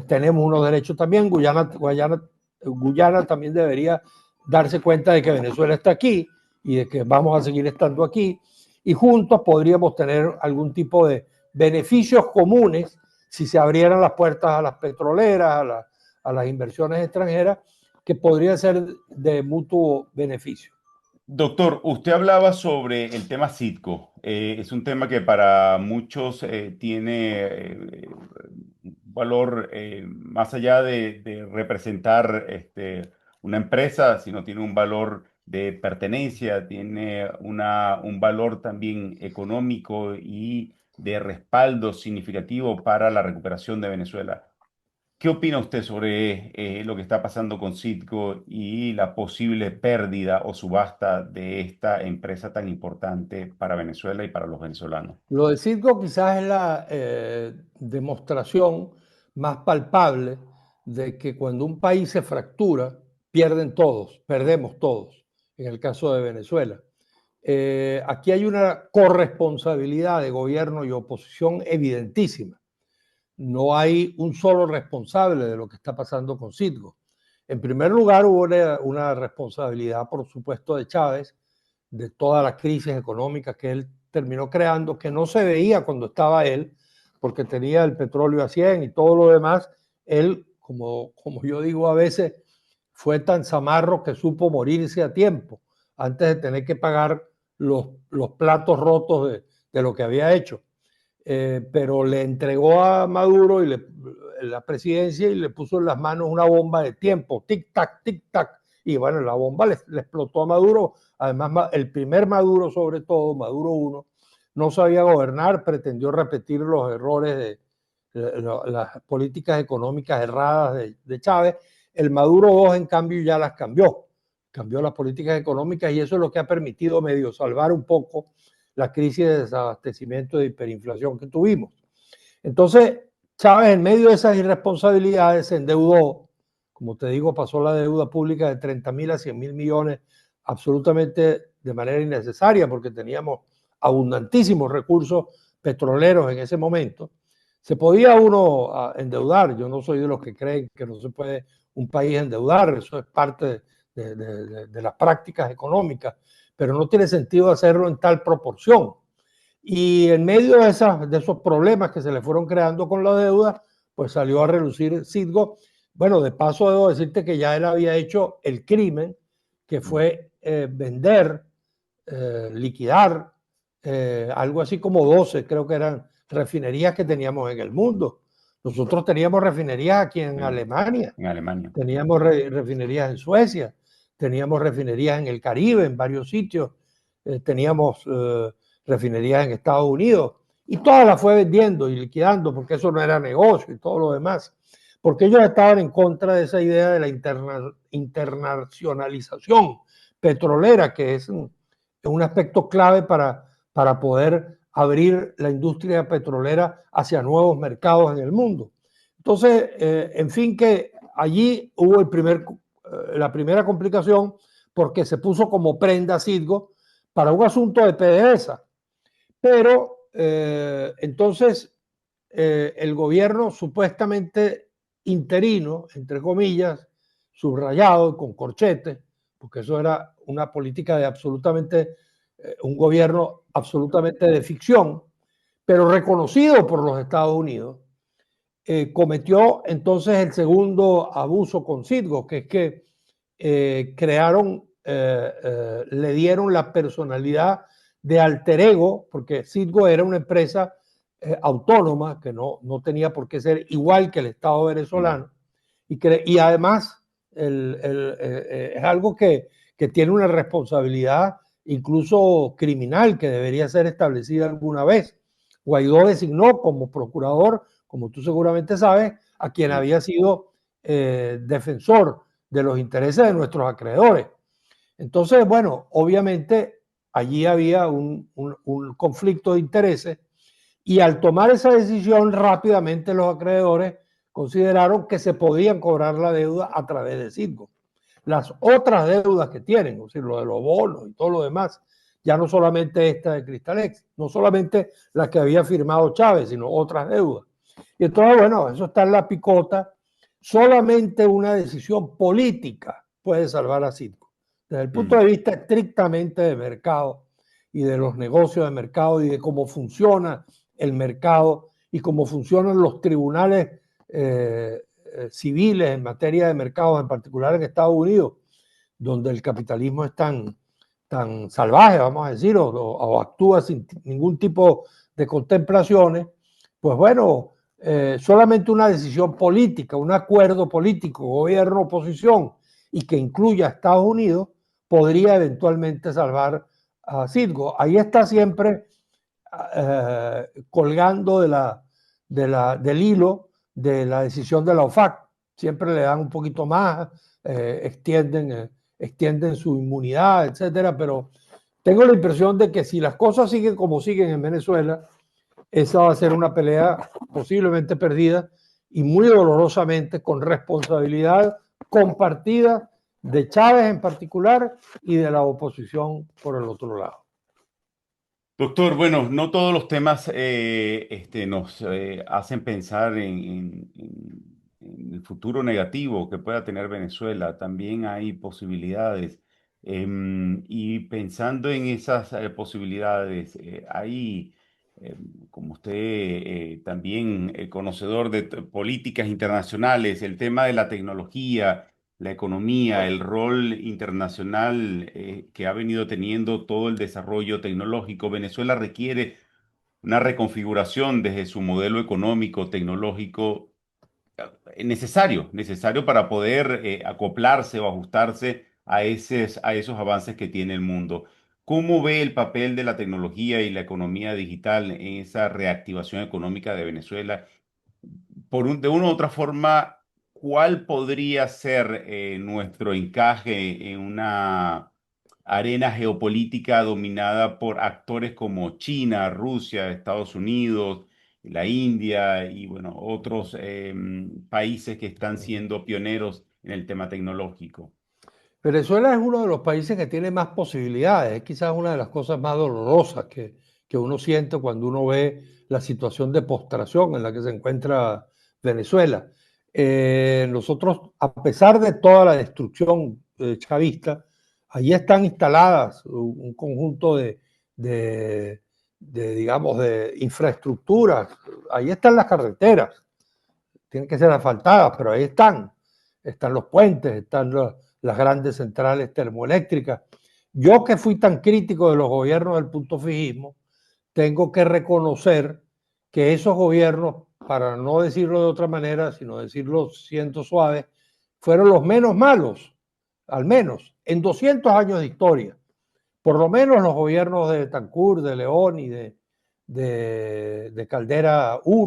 tenemos unos derechos también. Guyana también debería darse cuenta de que Venezuela está aquí y de que vamos a seguir estando aquí y juntos podríamos tener algún tipo de beneficios comunes si se abrieran las puertas a las petroleras, a las inversiones extranjeras, que podría ser de mutuo beneficio. Doctor, usted hablaba sobre el tema Citgo. Es un tema que para muchos tiene un valor más allá de representar una empresa, sino tiene un valor de pertenencia, tiene un valor también económico y de respaldo significativo para la recuperación de Venezuela. ¿Qué opina usted sobre lo que está pasando con Citgo y la posible pérdida o subasta de esta empresa tan importante para Venezuela y para los venezolanos? Lo de Citgo quizás es la demostración más palpable de que cuando un país se fractura, pierden todos, perdemos todos, en el caso de Venezuela. Aquí hay una corresponsabilidad de gobierno y oposición evidentísima. No hay un solo responsable de lo que está pasando con Citgo. En primer lugar, hubo una responsabilidad, por supuesto, de Chávez, de todas las crisis económicas que él terminó creando, que no se veía cuando estaba él, porque tenía el petróleo a 100 y todo lo demás. Él, como yo digo a veces, fue tan zamarro que supo morirse a tiempo, antes de tener que pagar los platos rotos de lo que había hecho. Pero le entregó a Maduro la presidencia y le puso en las manos una bomba de tiempo, tic-tac, y bueno, la bomba le explotó a Maduro. Además, el primer Maduro, sobre todo, Maduro uno, no sabía gobernar, pretendió repetir los errores las políticas económicas erradas de Chávez. El Maduro 2, en cambio, ya las cambió las políticas económicas y eso es lo que ha permitido medio salvar un poco la crisis de desabastecimiento y de hiperinflación que tuvimos. Entonces, Chávez, en medio de esas irresponsabilidades, se endeudó. Como te digo, pasó la deuda pública de 30.000 a 100.000 millones absolutamente de manera innecesaria porque teníamos abundantísimos recursos petroleros en ese momento. Se podía uno endeudar. Yo no soy de los que creen que no se puede un país endeudar. Eso es parte de las prácticas económicas, pero no tiene sentido hacerlo en tal proporción. Y en medio de esos problemas que se le fueron creando con la deuda, pues salió a relucir Citgo. Bueno, de paso debo decirte que ya él había hecho el crimen, que fue vender, liquidar, algo así como 12, creo que eran refinerías que teníamos en el mundo. Nosotros teníamos refinerías aquí en Alemania, en Alemania. teníamos refinerías en Suecia, teníamos refinerías en el Caribe, en varios sitios, teníamos refinerías en Estados Unidos, y todas las fue vendiendo y liquidando porque eso no era negocio y todo lo demás, porque ellos estaban en contra de esa idea de la internacionalización petrolera, que es un aspecto clave para poder abrir la industria petrolera hacia nuevos mercados en el mundo. Entonces, en fin, que allí hubo la primera complicación porque se puso como prenda Citgo para un asunto de PDVSA. Pero entonces el gobierno supuestamente interino, entre comillas, subrayado con corchetes, porque eso era una política de absolutamente, un gobierno absolutamente de ficción, pero reconocido por los Estados Unidos, cometió entonces el segundo abuso con Citgo, que es que le dieron la personalidad de alter ego, porque Citgo era una empresa autónoma que no tenía por qué ser igual que el Estado venezolano, y además es algo que tiene una responsabilidad incluso criminal que debería ser establecida alguna vez. Guaidó designó como procurador, como tú seguramente sabes, a quien había sido defensor de los intereses de nuestros acreedores. Entonces, bueno, obviamente allí había un conflicto de intereses y al tomar esa decisión rápidamente los acreedores consideraron que se podían cobrar la deuda a través de Citgo. Las otras deudas que tienen, es decir, lo de los bonos y todo lo demás, ya no solamente esta de Cristalex, no solamente la que había firmado Chávez, sino otras deudas. Y entonces, bueno, eso está en la picota. Solamente una decisión política puede salvar a Citgo. Desde el punto de vista estrictamente de mercado y de los negocios de mercado y de cómo funciona el mercado y cómo funcionan los tribunales civiles en materia de mercados, en particular en Estados Unidos, donde el capitalismo es tan salvaje, vamos a decir, o actúa sin ningún tipo de contemplaciones, pues bueno, solamente una decisión política, un acuerdo político, gobierno, oposición, y que incluya a Estados Unidos, podría eventualmente salvar a Citgo. Ahí está siempre colgando del hilo de la decisión de la OFAC. Siempre le dan un poquito más, extienden su inmunidad, etcétera, pero tengo la impresión de que si las cosas siguen como siguen en Venezuela, esa va a ser una pelea posiblemente perdida y muy dolorosamente con responsabilidad compartida de Chávez en particular y de la oposición por el otro lado. Doctor, bueno, no todos los temas nos hacen pensar en el futuro negativo que pueda tener Venezuela. También hay posibilidades. Y pensando en esas posibilidades, hay, como usted también conocedor de políticas internacionales, el tema de la tecnología, la economía, el rol internacional que ha venido teniendo todo el desarrollo tecnológico. Venezuela requiere una reconfiguración desde su modelo económico, tecnológico, necesario para poder acoplarse o ajustarse a esos avances que tiene el mundo. ¿Cómo ve el papel de la tecnología y la economía digital en esa reactivación económica de Venezuela? De una u otra forma, ¿cuál podría ser nuestro encaje en una arena geopolítica dominada por actores como China, Rusia, Estados Unidos, la India y bueno, otros países que están siendo pioneros en el tema tecnológico? Venezuela es uno de los países que tiene más posibilidades. Es quizás una de las cosas más dolorosas que uno siente cuando uno ve la situación de postración en la que se encuentra Venezuela. Nosotros, a pesar de toda la destrucción chavista, allí están instaladas un conjunto digamos, de infraestructuras. Ahí están las carreteras, tienen que ser asfaltadas, pero ahí están. Están los puentes, están las grandes centrales termoeléctricas. Yo que fui tan crítico de los gobiernos del punto fijismo, tengo que reconocer que esos gobiernos, para no decirlo de otra manera, sino decirlo siendo suave, fueron los menos malos, al menos en 200 años de historia. Por lo menos los gobiernos de Betancourt, de León y de Caldera I,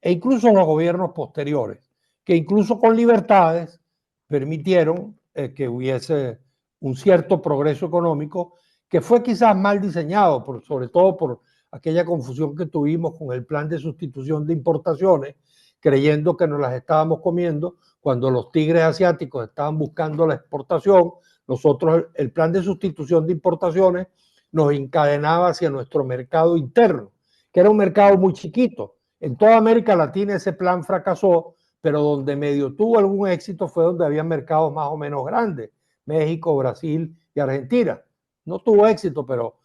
e incluso los gobiernos posteriores, que incluso con libertades permitieron que hubiese un cierto progreso económico que fue quizás mal diseñado, sobre todo por aquella confusión que tuvimos con el plan de sustitución de importaciones, creyendo que nos las estábamos comiendo cuando los tigres asiáticos estaban buscando la exportación. Nosotros, el plan de sustitución de importaciones nos encadenaba hacia nuestro mercado interno, que era un mercado muy chiquito. En toda América Latina ese plan fracasó, pero donde medio tuvo algún éxito fue donde había mercados más o menos grandes, México, Brasil y Argentina. No tuvo éxito, pero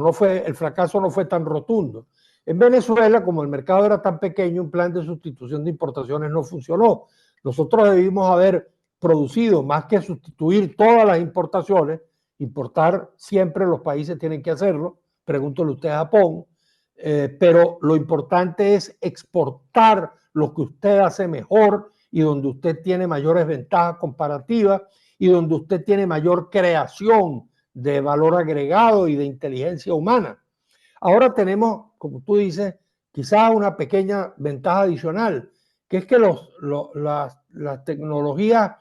no fue, el fracaso no fue tan rotundo. En Venezuela, como el mercado era tan pequeño, un plan de sustitución de importaciones no funcionó. Nosotros debimos haber producido más que sustituir todas las importaciones, importar siempre los países tienen que hacerlo, pregúntale usted a Japón, pero lo importante es exportar lo que usted hace mejor y donde usted tiene mayores ventajas comparativas y donde usted tiene mayor creación de valor agregado y de inteligencia humana. Ahora tenemos, como tú dices, quizás una pequeña ventaja adicional, que es que las tecnologías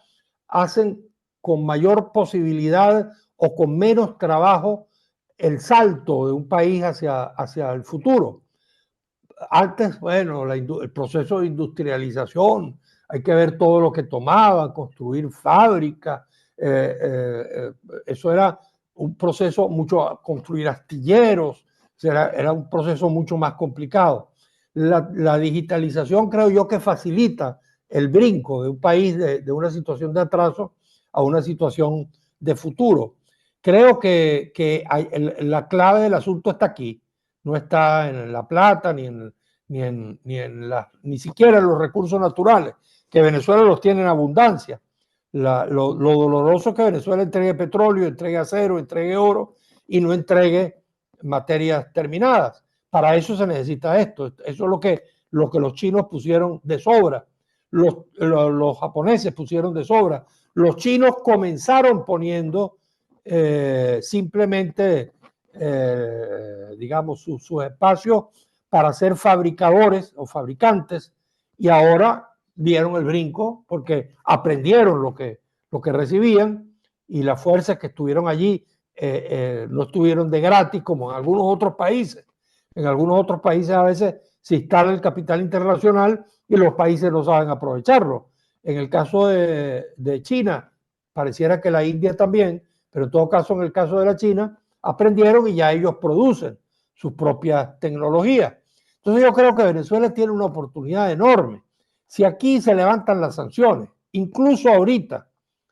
hacen con mayor posibilidad o con menos trabajo el salto de un país hacia el futuro. Antes, bueno, el proceso de industrialización, hay que ver todo lo que tomaba, construir fábricas, eso era un proceso mucho, construir astilleros, era un proceso mucho más complicado. La digitalización creo yo que facilita el brinco de un país de una situación de atraso a una situación de futuro. Creo que la clave del asunto está aquí, no está en la plata ni siquiera en los recursos naturales, que Venezuela los tiene en abundancia. Lo doloroso es que Venezuela entregue petróleo, entregue acero, entregue oro y no entregue materias terminadas. Para eso se necesita esto. Eso es lo que los chinos pusieron de sobra, los japoneses pusieron de sobra. Los chinos comenzaron poniendo simplemente, digamos, sus espacios para ser fabricadores o fabricantes y ahora dieron el brinco porque aprendieron lo que recibían y las fuerzas que estuvieron allí no estuvieron de gratis como en algunos otros países. En algunos otros países a veces se instala el capital internacional y los países no saben aprovecharlo. En el caso de China, pareciera que la India también, pero en todo caso en el caso de la China, aprendieron y ya ellos producen sus propias tecnologías. Entonces yo creo que Venezuela tiene una oportunidad enorme. Si aquí se levantan las sanciones, incluso ahorita,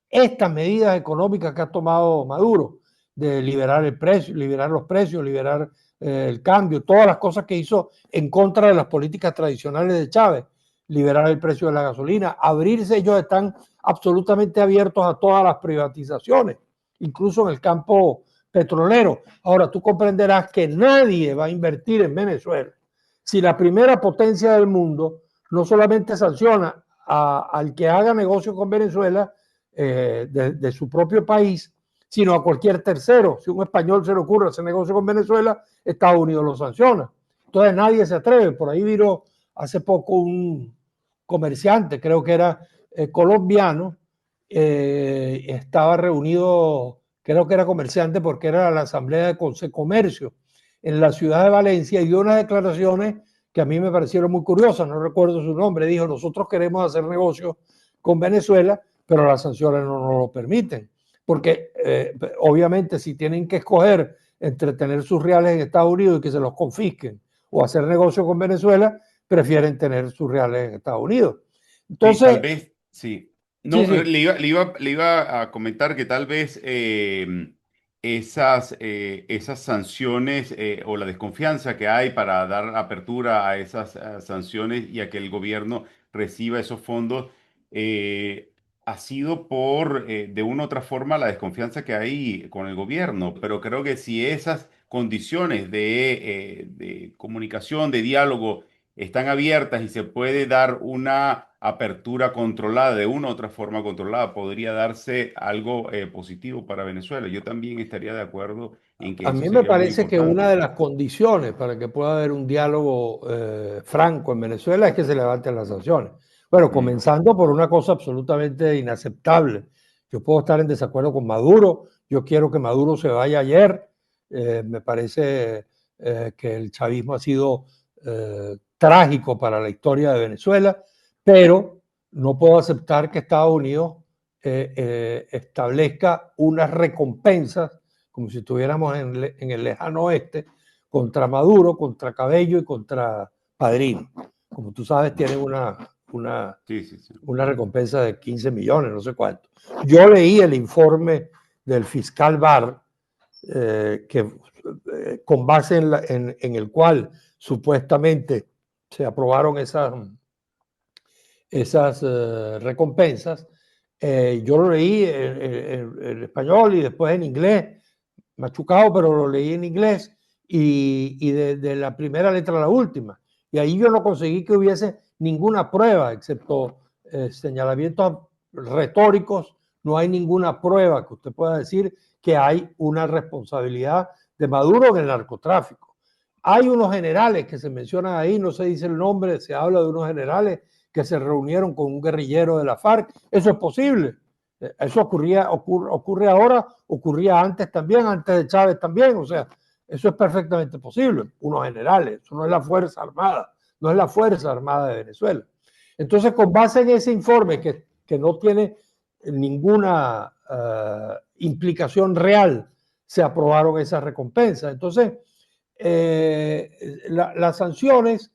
estas medidas económicas que ha tomado Maduro, de liberar el precio, liberar los precios, liberar el cambio, todas las cosas que hizo en contra de las políticas tradicionales de Chávez, liberar el precio de la gasolina, abrirse, ellos están absolutamente abiertos a todas las privatizaciones, incluso en el campo petrolero. Ahora, tú comprenderás que nadie va a invertir en Venezuela si la primera potencia del mundo no solamente sanciona al que haga negocio con Venezuela, de su propio país, sino a cualquier tercero. Si un español se le ocurre hacer negocio con Venezuela, Estados Unidos lo sanciona. Entonces nadie se atreve. Por ahí vino hace poco un comerciante, creo que era colombiano, estaba reunido, creo que era comerciante porque era la asamblea de Comercio en la ciudad de Valencia, y dio unas declaraciones que a mí me parecieron muy curiosas, no recuerdo su nombre. Dijo: nosotros queremos hacer negocios con Venezuela, pero las sanciones no nos lo permiten, porque obviamente si tienen que escoger entre tener sus reales en Estados Unidos y que se los confisquen o hacer negocio con Venezuela, prefieren tener sus reales en Estados Unidos. Sí, tal Entonces, vez, sí. sí, No, sí, le iba a comentar que tal vez esas sanciones o la desconfianza que hay para dar apertura a esas sanciones y a que el gobierno reciba esos fondos eh, ha sido por, de una u otra forma, la desconfianza que hay con el gobierno. Pero creo que si esas condiciones de comunicación, de diálogo, están abiertas y se puede dar una apertura controlada, de una u otra forma controlada, podría darse algo positivo para Venezuela. Yo también estaría de acuerdo en que a eso mí me sería muy parece que una de importante. las condiciones para que pueda haber un diálogo franco en Venezuela es que se levanten las sanciones. Bueno, Mm, comenzando por una cosa absolutamente inaceptable. Yo puedo estar en desacuerdo con Maduro, yo quiero que Maduro se vaya ayer, me parece que el chavismo ha sido trágico para la historia de Venezuela, pero no puedo aceptar que Estados Unidos establezca unas recompensas como si estuviéramos en el lejano oeste, contra Maduro, contra Cabello y contra Padrino. Como tú sabes, tienen sí, sí, sí. una recompensa de 15 millones, no sé cuánto. Yo leí el informe del fiscal Barr, con base en el cual supuestamente se aprobaron esas recompensas. Yo lo leí en español y después en inglés, machucado, pero lo leí en inglés, y de la primera letra a la última. Y ahí yo no conseguí que hubiese ninguna prueba, excepto señalamientos retóricos. No hay ninguna prueba que usted pueda decir que hay una responsabilidad de Maduro en el narcotráfico. Hay unos generales que se mencionan ahí, no se dice el nombre, se habla de unos generales que se reunieron con un guerrillero de la FARC. Eso es posible. Eso ocurre ahora, ocurría antes también, antes de Chávez también. O sea, eso es perfectamente posible. Unos generales, eso no es la Fuerza Armada, no es la Fuerza Armada de Venezuela. Entonces, con base en ese informe que no tiene ninguna implicación real, se aprobaron esas recompensas. Entonces, las sanciones,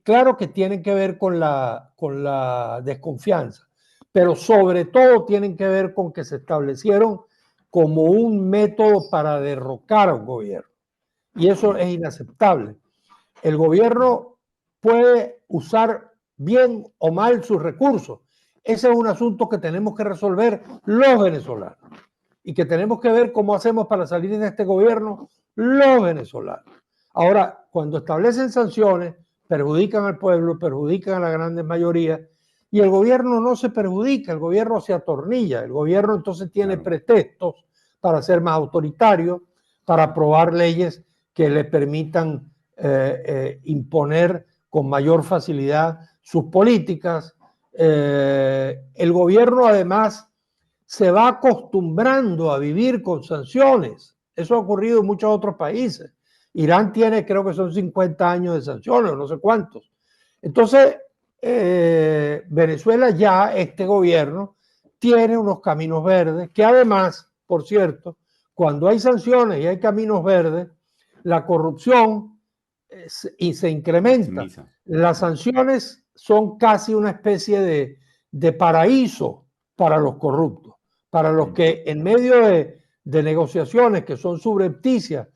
claro que tienen que ver con la desconfianza, pero sobre todo tienen que ver con que se establecieron como un método para derrocar a un gobierno. Y eso Mm, es inaceptable. El mm, gobierno puede usar bien o mal sus recursos. Ese es un asunto que tenemos que resolver los venezolanos y que tenemos que ver cómo hacemos para salir de este gobierno los venezolanos. Ahora, cuando establecen sanciones, perjudican al pueblo, perjudican a la gran mayoría, y el gobierno no se perjudica, el gobierno se atornilla, el gobierno entonces tiene claro. pretextos para ser más autoritario, para aprobar leyes que le permitan imponer con mayor facilidad sus políticas. El gobierno además se va acostumbrando a vivir con sanciones. Eso ha ocurrido en muchos otros países. Irán tiene, creo que son 50 años de sanciones, no sé cuántos. Entonces, Venezuela ya, este gobierno, tiene unos caminos verdes que además, por cierto, cuando hay sanciones y hay caminos verdes, la corrupción y se incrementa. Maximiza. Las Mm, sanciones son casi una especie de paraíso para los corruptos, para los mm, que en medio de negociaciones que son subrepticias,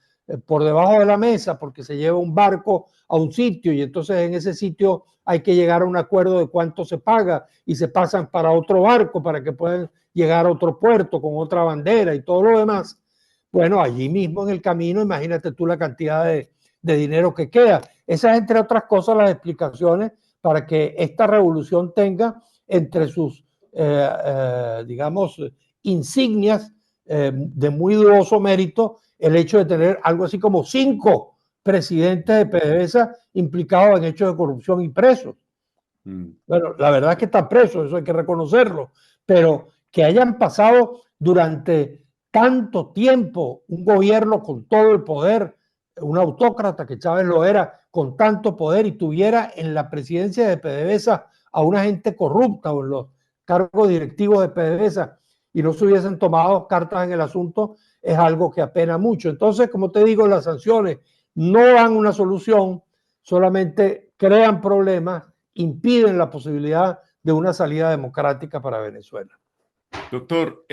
por debajo de la mesa, porque se lleva un barco a un sitio y entonces en ese sitio hay que llegar a un acuerdo de cuánto se paga y se pasan para otro barco para que puedan llegar a otro puerto con otra bandera y todo lo demás. Bueno, allí mismo en el camino, imagínate tú la cantidad de dinero que queda. Esas, entre otras cosas, las explicaciones para que esta revolución tenga entre sus digamos, insignias de muy dudoso mérito el hecho de tener algo así como 5 presidentes de PDVSA implicados en hechos de corrupción y presos. Bueno, la verdad es que están presos, eso hay que reconocerlo, pero que hayan pasado durante tanto tiempo un gobierno con todo el poder, un autócrata que Chávez lo era, con tanto poder y tuviera en la presidencia de PDVSA a una gente corrupta o en los cargos directivos de PDVSA y no se hubiesen tomado cartas en el asunto, es algo que apena mucho. Entonces, como te digo, las sanciones no dan una solución, solamente crean problemas, impiden la posibilidad de una salida democrática para Venezuela. Doctor,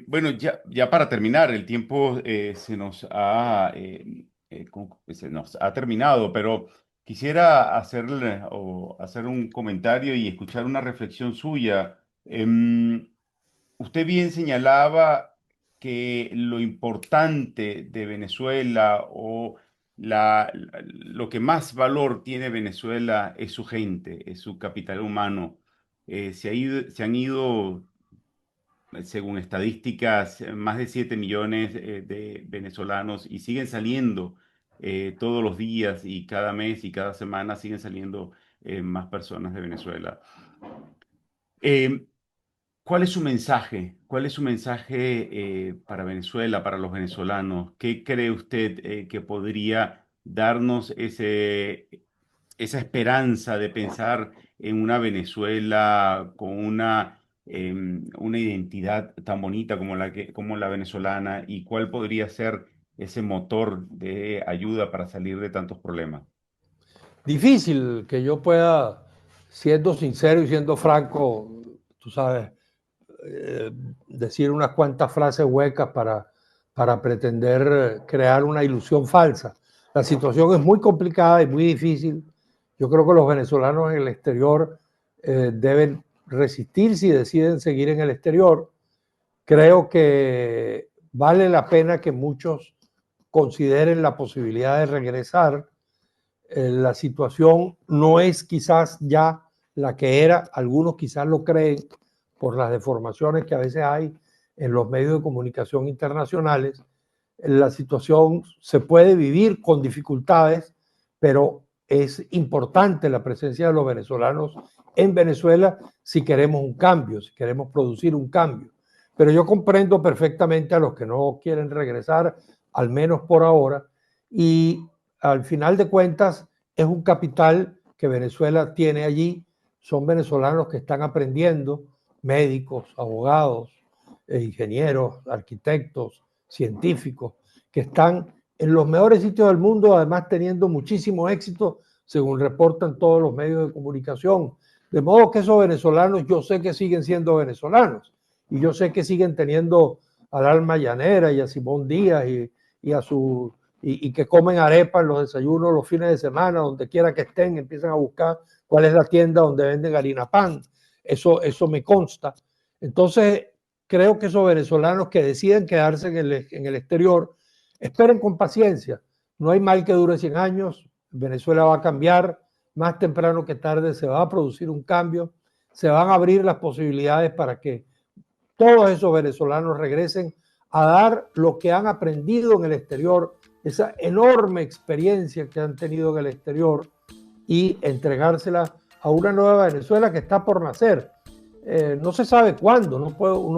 bueno, ya para terminar, el tiempo se nos ha terminado, pero quisiera hacer un comentario y escuchar una reflexión suya. Usted bien señalaba que lo importante de Venezuela o lo que más valor tiene Venezuela es su gente, es su capital humano. Se han ido, según estadísticas, más de 7 millones de venezolanos y siguen saliendo todos los días y cada mes y cada semana siguen saliendo más personas de Venezuela. Eh, ¿Cuál es su mensaje? ¿Cuál es su mensaje para Venezuela, para los venezolanos? ¿Qué cree usted que podría darnos esa esperanza de pensar en una Venezuela con una identidad tan bonita como la venezolana? ¿Y cuál podría ser ese motor de ayuda para salir de tantos problemas? Difícil que yo pueda, siendo sincero y siendo franco, tú sabes, decir unas cuantas frases huecas para pretender crear una ilusión falsa. La situación es muy complicada y muy difícil. Yo creo que los venezolanos en el exterior deben resistir si deciden seguir en el exterior. Creo que vale la pena que muchos consideren la posibilidad de regresar. La situación no es quizás ya la que era, algunos quizás lo creen por las deformaciones que a veces hay en los medios de comunicación internacionales. La situación se puede vivir con dificultades, pero es importante la presencia de los venezolanos en Venezuela si queremos un cambio, si queremos producir un cambio. Pero yo comprendo perfectamente a los que no quieren regresar, al menos por ahora, y al final de cuentas es un capital que Venezuela tiene allí, son venezolanos que están aprendiendo, médicos, abogados, ingenieros, arquitectos, científicos, que están en los mejores sitios del mundo, además teniendo muchísimo éxito, según reportan todos los medios de comunicación. De modo que esos venezolanos, yo sé que siguen siendo venezolanos, y yo sé que siguen teniendo al Alma Llanera y a Simón Díaz y que comen arepa en los desayunos los fines de semana, donde quiera que estén, empiezan a buscar cuál es la tienda donde venden harina pan. Eso me consta. Entonces, creo que esos venezolanos que deciden quedarse en el exterior, esperen con paciencia. No hay mal que dure 100 años. Venezuela va a cambiar. Más temprano que tarde se va a producir un cambio. Se van a abrir las posibilidades para que todos esos venezolanos regresen a dar lo que han aprendido en el exterior, esa enorme experiencia que han tenido en el exterior y entregársela a una nueva Venezuela que está por nacer. No se sabe cuándo, no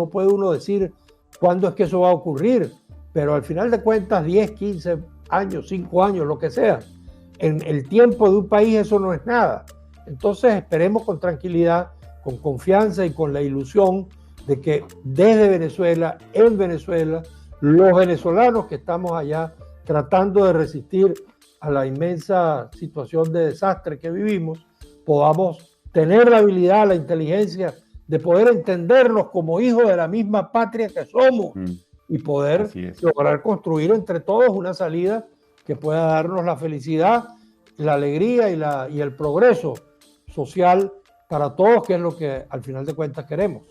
puede uno decir cuándo es que eso va a ocurrir, pero al final de cuentas 10, 15 años, 5 años, lo que sea, en el tiempo de un país eso no es nada. Entonces esperemos con tranquilidad, con confianza y con la ilusión de que desde Venezuela, en Venezuela, los venezolanos que estamos allá tratando de resistir a la inmensa situación de desastre que vivimos, podamos tener la habilidad, la inteligencia de poder entendernos como hijos de la misma patria que somos y poder lograr construir entre todos una salida que pueda darnos la felicidad, la alegría y el progreso social para todos, que es lo que al final de cuentas queremos.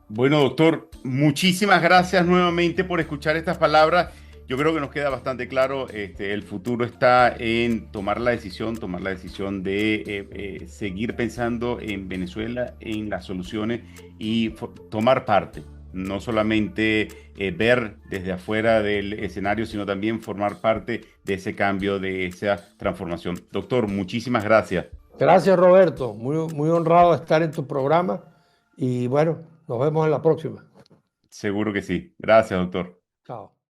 Bueno, doctor, muchísimas gracias nuevamente por escuchar estas palabras. yo creo que nos queda bastante claro, el futuro está en tomar la decisión de seguir pensando en Venezuela, en las soluciones y tomar parte, no solamente ver desde afuera del escenario, sino también formar parte de ese cambio, de esa transformación. Doctor, muchísimas gracias. Gracias, Roberto. Muy honrado de estar en tu programa y bueno, nos vemos en la próxima. Seguro que sí. Gracias, doctor. Chao.